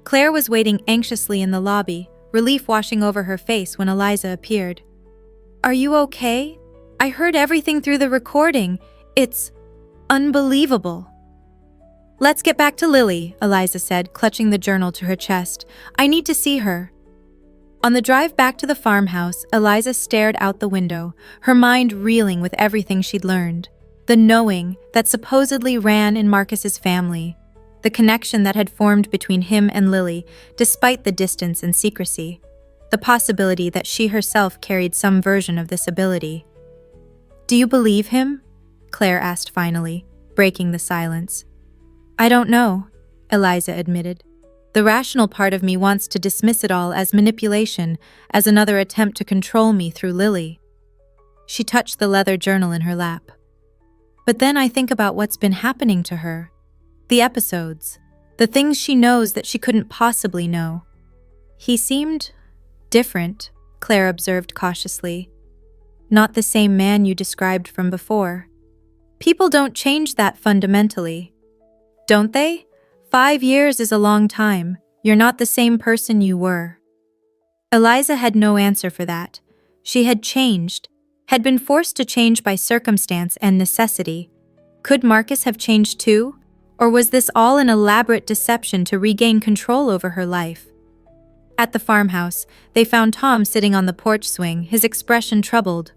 Claire was waiting anxiously in the lobby, relief washing over her face when Eliza appeared. Are you okay? I heard everything through the recording. It's unbelievable. Let's get back to Lily, Eliza said, clutching the journal to her chest. I need to see her. On the drive back to the farmhouse, Eliza stared out the window, her mind reeling with everything she'd learned. The knowing that supposedly ran in Marcus's family. The connection that had formed between him and Lily, despite the distance and secrecy. The possibility that she herself carried some version of this ability. Do you believe him? Claire asked finally, breaking the silence. I don't know, Eliza admitted. The rational part of me wants to dismiss it all as manipulation, as another attempt to control me through Lily. She touched the leather journal in her lap. But then I think about what's been happening to her. The episodes. The things she knows that she couldn't possibly know. He seemed different, Claire observed cautiously. not the same man you described from before. People don't change that fundamentally, don't they? 5 years is a long time. You're not the same person you were. Eliza had no answer for that. She had changed, had been forced to change by circumstance and necessity. Could Marcus have changed too? Or was this all an elaborate deception to regain control over her life? At the farmhouse, they found Tom sitting on the porch swing, his expression troubled.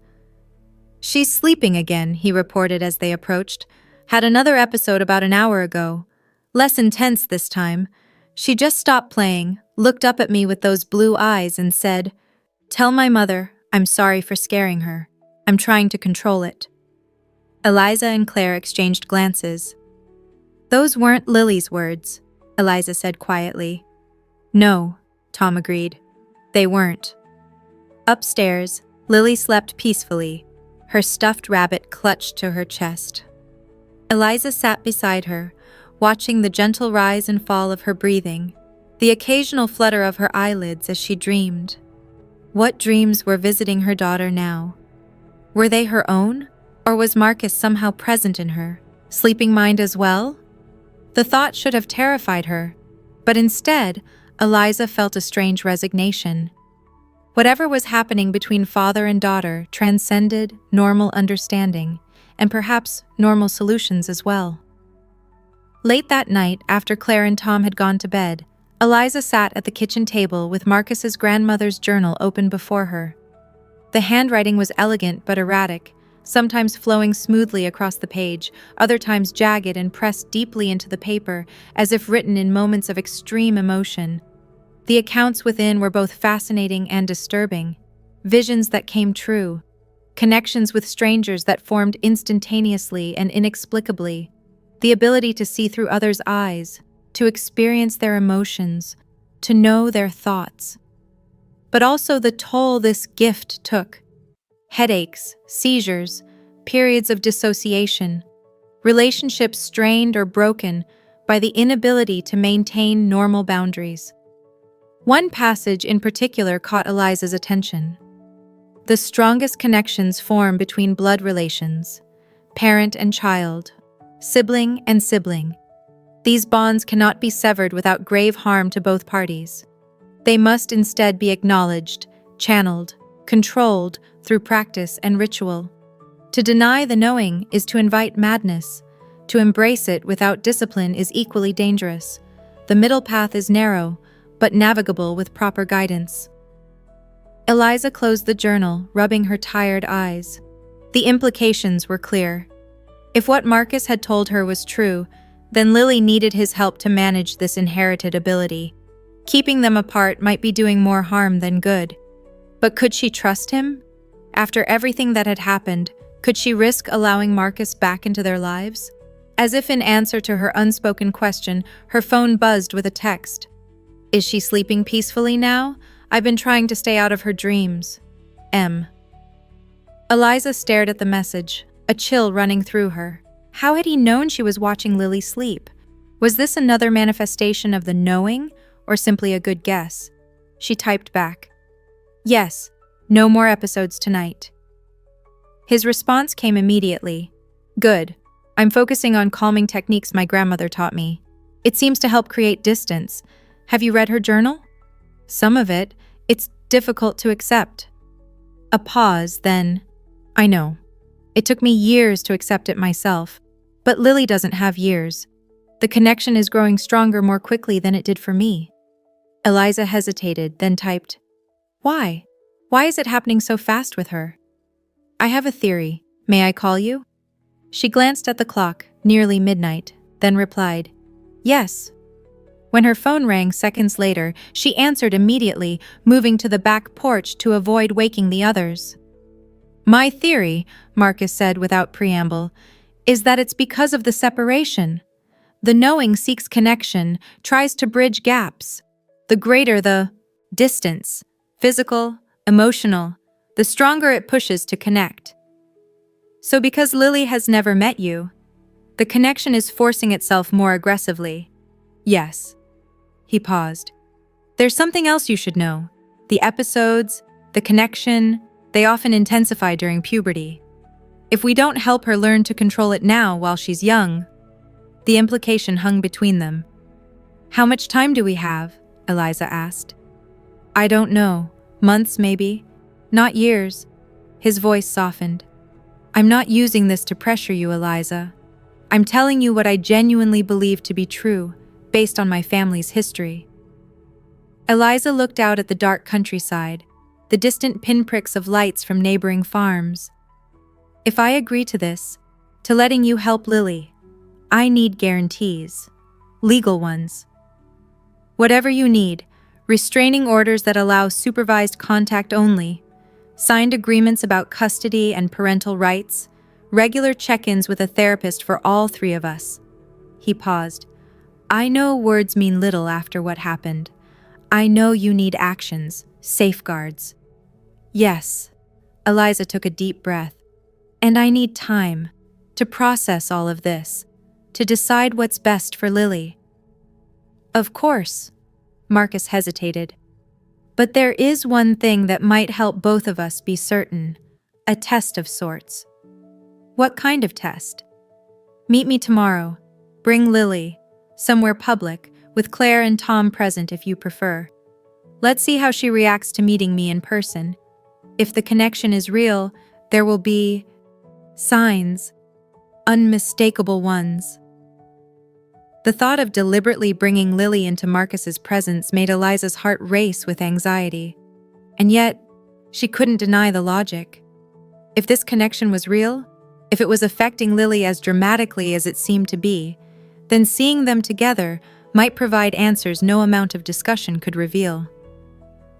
"She's sleeping again," he reported as they approached. "Had another episode about an hour ago. Less intense this time. She just stopped playing, looked up at me with those blue eyes and said, 'Tell my mother, I'm sorry for scaring her. I'm trying to control it.'" Eliza and Claire exchanged glances. "Those weren't Lily's words," Eliza said quietly. "No," Tom agreed. "They weren't." Upstairs, Lily slept peacefully, her stuffed rabbit clutched to her chest. Eliza sat beside her, watching the gentle rise and fall of her breathing, the occasional flutter of her eyelids as she dreamed. What dreams were visiting her daughter now? Were they her own, or was Marcus somehow present in her, sleeping mind as well? The thought should have terrified her, but instead, Eliza felt a strange resignation. Whatever was happening between father and daughter transcended normal understanding, and perhaps normal solutions as well. Late that night, after Claire and Tom had gone to bed, Eliza sat at the kitchen table with Marcus's grandmother's journal open before her. The handwriting was elegant but erratic, sometimes flowing smoothly across the page, other times jagged and pressed deeply into the paper, as if written in moments of extreme emotion. The accounts within were both fascinating and disturbing, visions that came true, connections with strangers that formed instantaneously and inexplicably, the ability to see through others' eyes, to experience their emotions, to know their thoughts. But also the toll this gift took. Headaches, seizures, periods of dissociation, relationships strained or broken by the inability to maintain normal boundaries. One passage in particular caught Eliza's attention. The strongest connections form between blood relations, parent and child, sibling and sibling. These bonds cannot be severed without grave harm to both parties. They must instead be acknowledged, channeled, controlled through practice and ritual. To deny the knowing is to invite madness. To embrace it without discipline is equally dangerous. The middle path is narrow, but navigable with proper guidance. Eliza closed the journal, rubbing her tired eyes. The implications were clear. If what Marcus had told her was true, then Lily needed his help to manage this inherited ability. Keeping them apart might be doing more harm than good. But could she trust him? After everything that had happened, could she risk allowing Marcus back into their lives? As if in answer to her unspoken question, her phone buzzed with a text. "Is she sleeping peacefully now? I've been trying to stay out of her dreams. M." Eliza stared at the message, a chill running through her. How had he known she was watching Lily sleep? Was this another manifestation of the knowing, or simply a good guess? She typed back, "Yes, no more episodes tonight." His response came immediately. "Good. I'm focusing on calming techniques my grandmother taught me. It seems to help create distance. Have you read her journal?" "Some of it. It's difficult to accept." A pause, then, "I know. It took me years to accept it myself. But Lily doesn't have years. The connection is growing stronger more quickly than it did for me." Eliza hesitated, then typed, "Why? Why is it happening so fast with her?" "I have a theory. May I call you?" She glanced at the clock, nearly midnight, then replied, "Yes." When her phone rang seconds later, she answered immediately, moving to the back porch to avoid waking the others. "My theory," Marcus said without preamble, "is that it's because of the separation. The knowing seeks connection, tries to bridge gaps. The greater the distance, physical, emotional, the stronger it pushes to connect. So because Lily has never met you, the connection is forcing itself more aggressively." "Yes." He paused. "There's something else you should know. The episodes, the connection, They often intensify during puberty. If we don't help her learn to control it now while she's young, the implication hung between them. How much time do we have? Eliza asked. I don't know. Months, maybe. Not years. His voice softened. I'm not using this to pressure you, Eliza. I'm telling you what I genuinely believe to be true, based on my family's history. Eliza looked out at the dark countryside, the distant pinpricks of lights from neighboring farms. If I agree to this, to letting you help Lily, I need guarantees. Legal ones. Whatever you need, restraining orders that allow supervised contact only, signed agreements about custody and parental rights, regular check-ins with a therapist for all three of us. He paused. I know words mean little after what happened. I know you need actions, safeguards. Yes, Eliza took a deep breath. And I need time to process all of this, to decide what's best for Lily. Of course, Marcus hesitated. But there is one thing that might help both of us be certain, a test of sorts. What kind of test? Meet me tomorrow. Bring Lily, somewhere public, with Claire and Tom present if you prefer. Let's see how she reacts to meeting me in person. If the connection is real, there will be signs, unmistakable ones. The thought of deliberately bringing Lily into Marcus's presence made Eliza's heart race with anxiety. And yet, she couldn't deny the logic. If this connection was real, if it was affecting Lily as dramatically as it seemed to be, then seeing them together might provide answers no amount of discussion could reveal.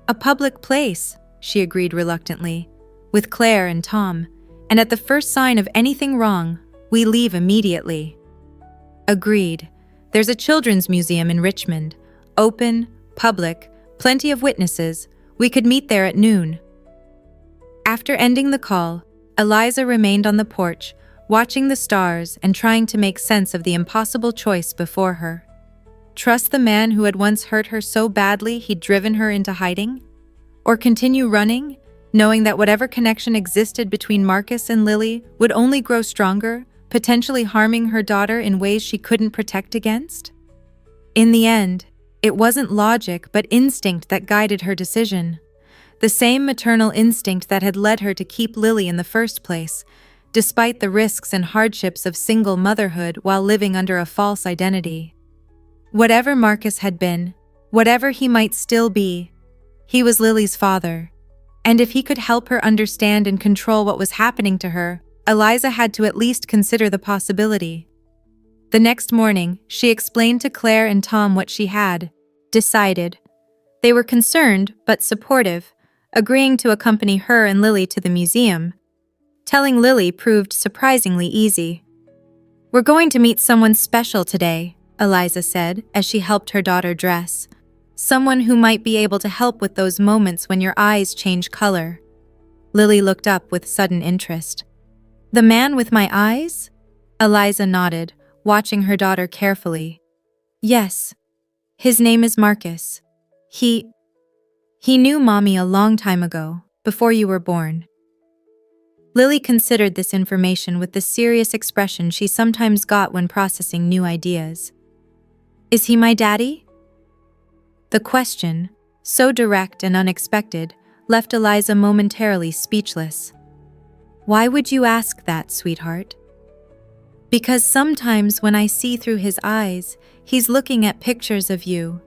A public place, she agreed reluctantly, with Claire and Tom, and at the first sign of anything wrong, we leave immediately. Agreed. There's a children's museum in Richmond. Open, public, plenty of witnesses. We could meet there at noon. After ending the call, Eliza remained on the porch, watching the stars and trying to make sense of the impossible choice before her. Trust the man who had once hurt her so badly he'd driven her into hiding? Or continue running, knowing that whatever connection existed between Marcus and Lily would only grow stronger, potentially harming her daughter in ways she couldn't protect against? In the end, it wasn't logic but instinct that guided her decision. The same maternal instinct that had led her to keep Lily in the first place, despite the risks and hardships of single motherhood while living under a false identity. Whatever Marcus had been, whatever he might still be, he was Lily's father. And if he could help her understand and control what was happening to her, Eliza had to at least consider the possibility. The next morning, she explained to Claire and Tom what she had decided. They were concerned, but supportive, agreeing to accompany her and Lily to the museum. Telling Lily proved surprisingly easy. We're going to meet someone special today, Eliza said as she helped her daughter dress. Someone who might be able to help with those moments when your eyes change color. Lily looked up with sudden interest. The man with my eyes? Eliza nodded, watching her daughter carefully. Yes. His name is Marcus. He knew Mommy a long time ago, before you were born. Lily considered this information with the serious expression she sometimes got when processing new ideas. Is he my daddy? The question, so direct and unexpected, left Eliza momentarily speechless. Why would you ask that, sweetheart? Because sometimes when I see through his eyes, he's looking at pictures of you,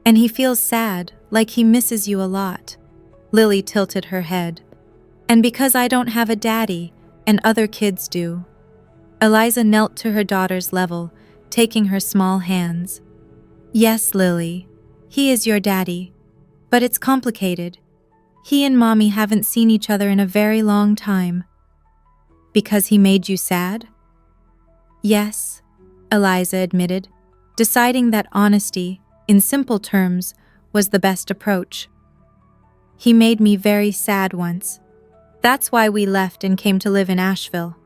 and he feels sad, like he misses you a lot. Lily tilted her head. And because I don't have a daddy, and other kids do. Eliza knelt to her daughter's level, taking her small hands. Yes, Lily, he is your daddy, but it's complicated. He and Mommy haven't seen each other in a very long time. Because he made you sad? Yes, Eliza admitted, deciding that honesty, in simple terms, was the best approach. He made me very sad once. That's why we left and came to live in Asheville.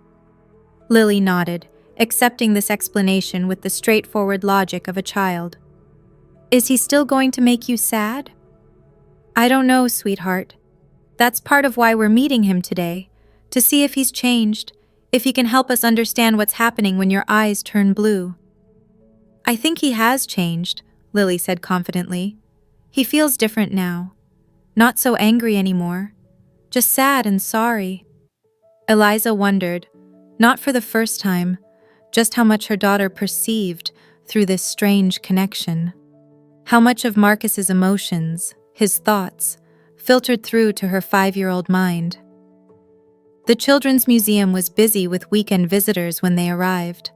Lily nodded, accepting this explanation with the straightforward logic of a child. Is he still going to make you sad? I don't know, sweetheart. That's part of why we're meeting him today, to see if he's changed, if he can help us understand what's happening when your eyes turn blue." "I think he has changed," Lily said confidently. "He feels different now. Not so angry anymore. Just sad and sorry." Eliza wondered, not for the first time, just how much her daughter perceived through this strange connection. How much of Marcus's emotions, his thoughts, filtered through to her 5-year-old mind. The Children's Museum was busy with weekend visitors when they arrived.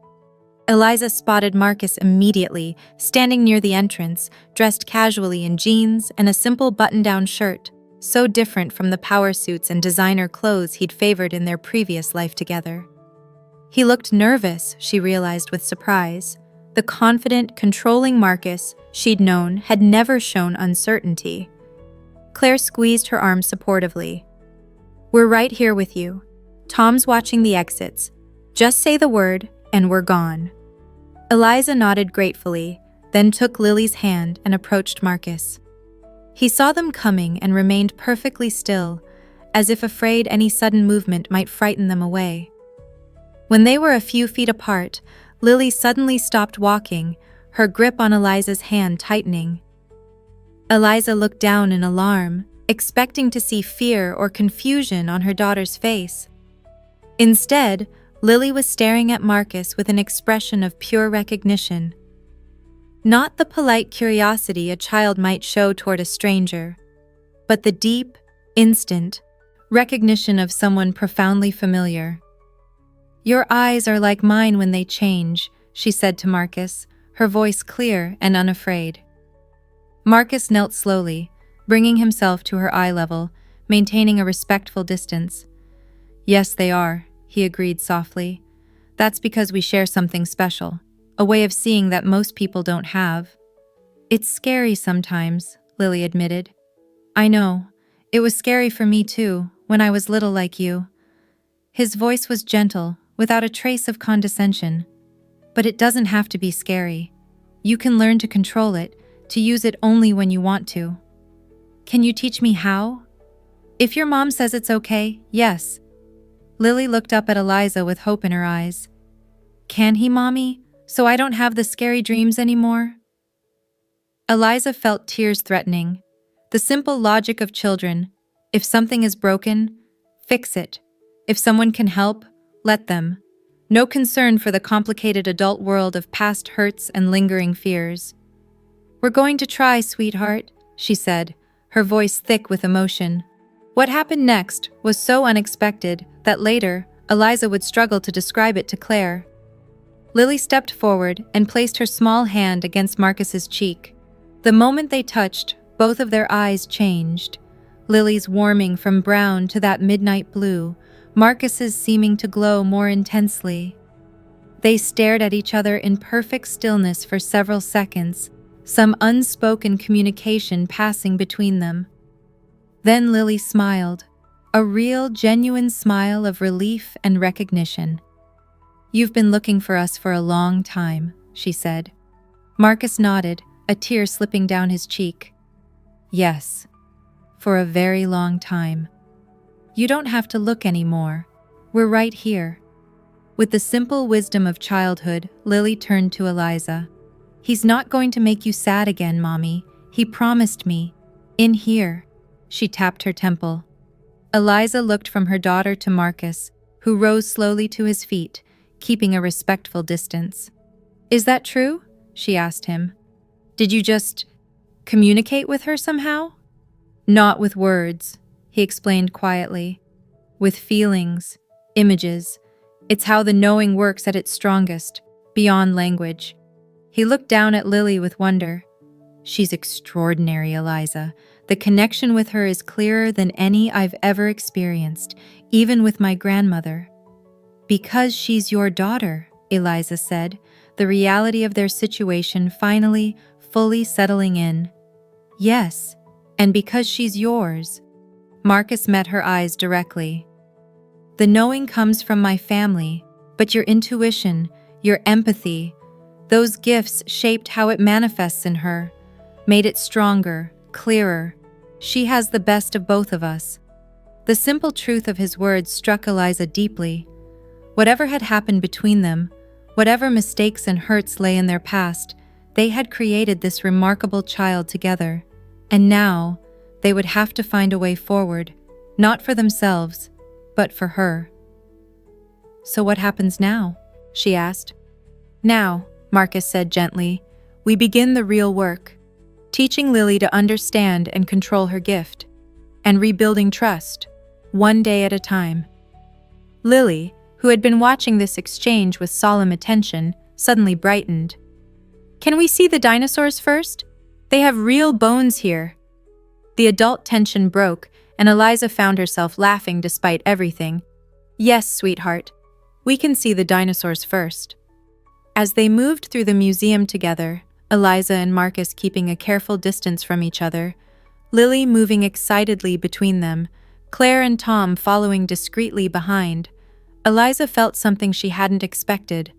Eliza spotted Marcus immediately, standing near the entrance, dressed casually in jeans and a simple button-down shirt, so different from the power suits and designer clothes he'd favored in their previous life together. He looked nervous, she realized with surprise. The confident, controlling Marcus she'd known had never shown uncertainty. Claire squeezed her arm supportively. "We're right here with you. Tom's watching the exits. Just say the word, and we're gone." Eliza nodded gratefully, then took Lily's hand and approached Marcus. He saw them coming and remained perfectly still, as if afraid any sudden movement might frighten them away. When they were a few feet apart, Lily suddenly stopped walking, her grip on Eliza's hand tightening. Eliza looked down in alarm, expecting to see fear or confusion on her daughter's face. Instead, Lily was staring at Marcus with an expression of pure recognition. Not the polite curiosity a child might show toward a stranger, but the deep, instant recognition of someone profoundly familiar. "Your eyes are like mine when they change," she said to Marcus, her voice clear and unafraid. Marcus knelt slowly, bringing himself to her eye level, maintaining a respectful distance. "Yes, they are," he agreed softly. "That's because we share something special, a way of seeing that most people don't have." "It's scary sometimes," Lily admitted. "I know. It was scary for me too, when I was little like you." His voice was gentle, without a trace of condescension. "But it doesn't have to be scary. You can learn to control it, to use it only when you want to." "Can you teach me how?" "If your mom says it's okay, yes." Lily looked up at Eliza with hope in her eyes. "Can he, Mommy? So I don't have the scary dreams anymore?" Eliza felt tears threatening. The simple logic of children: if something is broken, fix it. If someone can help, let them. No concern for the complicated adult world of past hurts and lingering fears. "We're going to try, sweetheart," she said, her voice thick with emotion. What happened next was so unexpected that later, Eliza would struggle to describe it to Claire. Lily stepped forward and placed her small hand against Marcus's cheek. The moment they touched, both of their eyes changed. Lily's warming from brown to that midnight blue, Marcus's seeming to glow more intensely. They stared at each other in perfect stillness for several seconds, some unspoken communication passing between them. Then Lily smiled, a real, genuine smile of relief and recognition. "You've been looking for us for a long time," she said. Marcus nodded, a tear slipping down his cheek. "Yes, for a very long time. You don't have to look anymore. We're right here." With the simple wisdom of childhood, Lily turned to Eliza. "He's not going to make you sad again, Mommy. He promised me. In here." She tapped her temple. Eliza looked from her daughter to Marcus, who rose slowly to his feet, keeping a respectful distance. "Is that true?" she asked him. "Did you just communicate with her somehow?" "Not with words," he explained quietly. "With feelings, images. It's how the knowing works at its strongest, beyond language." He looked down at Lily with wonder. "She's extraordinary, Eliza. The connection with her is clearer than any I've ever experienced, even with my grandmother." "Because she's your daughter," Eliza said, the reality of their situation finally, fully settling in. "Yes, and because she's yours." Marcus met her eyes directly. "The knowing comes from my family, but your intuition, your empathy, those gifts shaped how it manifests in her, made it stronger, clearer. She has the best of both of us." The simple truth of his words struck Eliza deeply. Whatever had happened between them, whatever mistakes and hurts lay in their past, they had created this remarkable child together. And now, they would have to find a way forward, not for themselves, but for her. "So what happens now?" she asked. "Now," Marcus said gently, "we begin the real work, teaching Lily to understand and control her gift, and rebuilding trust, one day at a time." Lily, who had been watching this exchange with solemn attention, suddenly brightened. "Can we see the dinosaurs first? They have real bones here." The adult tension broke, and Eliza found herself laughing despite everything. "Yes, sweetheart, we can see the dinosaurs first." As they moved through the museum together, Eliza and Marcus keeping a careful distance from each other, Lily moving excitedly between them, Claire and Tom following discreetly behind, Eliza felt something she hadn't expected,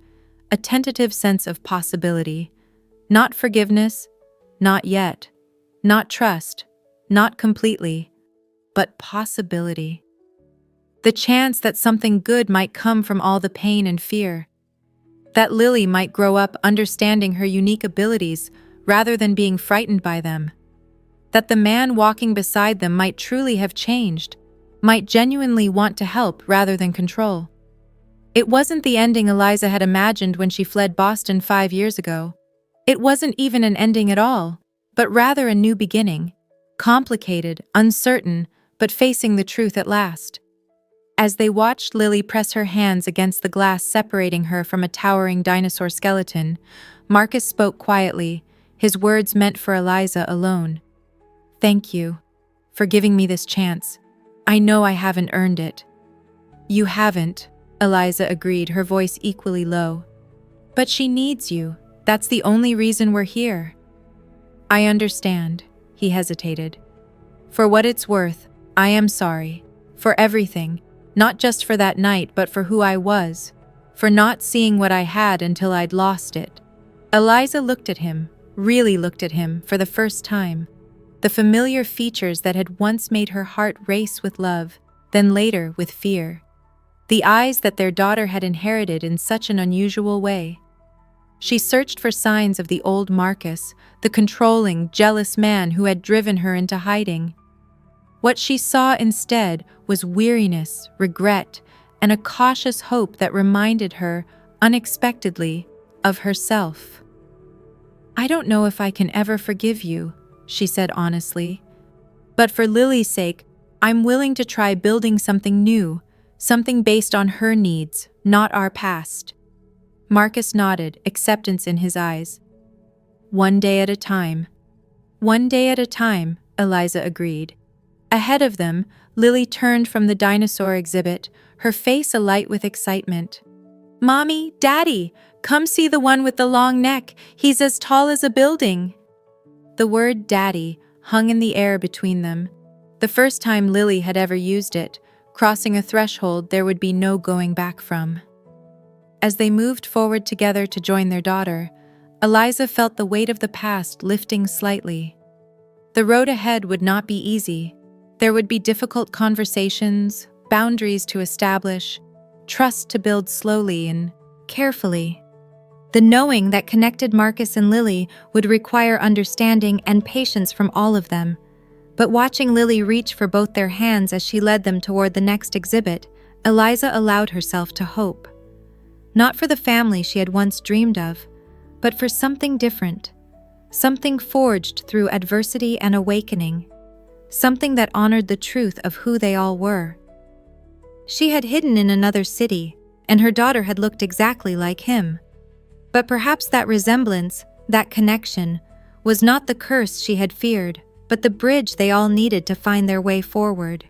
a tentative sense of possibility. Not forgiveness, not yet, not trust, not completely, but possibility. The chance that something good might come from all the pain and fear. That Lily might grow up understanding her unique abilities rather than being frightened by them. That the man walking beside them might truly have changed, might genuinely want to help rather than control. It wasn't the ending Eliza had imagined when she fled Boston 5 years ago. It wasn't even an ending at all, but rather a new beginning, complicated, uncertain, but facing the truth at last. As they watched Lily press her hands against the glass separating her from a towering dinosaur skeleton, Marcus spoke quietly, his words meant for Eliza alone. "Thank you for giving me this chance. I know I haven't earned it." "You haven't," Eliza agreed, her voice equally low. "But she needs you. That's the only reason we're here." "I understand," he hesitated. "For what it's worth, I am sorry. For everything. Not just for that night, but for who I was. For not seeing what I had until I'd lost it." Eliza looked at him, really looked at him, for the first time. The familiar features that had once made her heart race with love, then later with fear. The eyes that their daughter had inherited in such an unusual way. She searched for signs of the old Marcus, the controlling, jealous man who had driven her into hiding. What she saw instead was weariness, regret, and a cautious hope that reminded her, unexpectedly, of herself. "I don't know if I can ever forgive you," she said honestly. "But for Lily's sake, I'm willing to try building something new, something based on her needs, not our past." Marcus nodded, acceptance in his eyes. "One day at a time." "One day at a time," Eliza agreed. Ahead of them, Lily turned from the dinosaur exhibit, her face alight with excitement. "Mommy, Daddy, come see the one with the long neck. He's as tall as a building." The word Daddy hung in the air between them. The first time Lily had ever used it, crossing a threshold there would be no going back from. As they moved forward together to join their daughter, Eliza felt the weight of the past lifting slightly. The road ahead would not be easy. There would be difficult conversations, boundaries to establish, trust to build slowly and carefully. The knowing that connected Marcus and Lily would require understanding and patience from all of them. But watching Lily reach for both their hands as she led them toward the next exhibit, Eliza allowed herself to hope. Not for the family she had once dreamed of, but for something different. Something forged through adversity and awakening. Something that honored the truth of who they all were. She had hidden in another city, and her daughter had looked exactly like him. But perhaps that resemblance, that connection, was not the curse she had feared, but the bridge they all needed to find their way forward.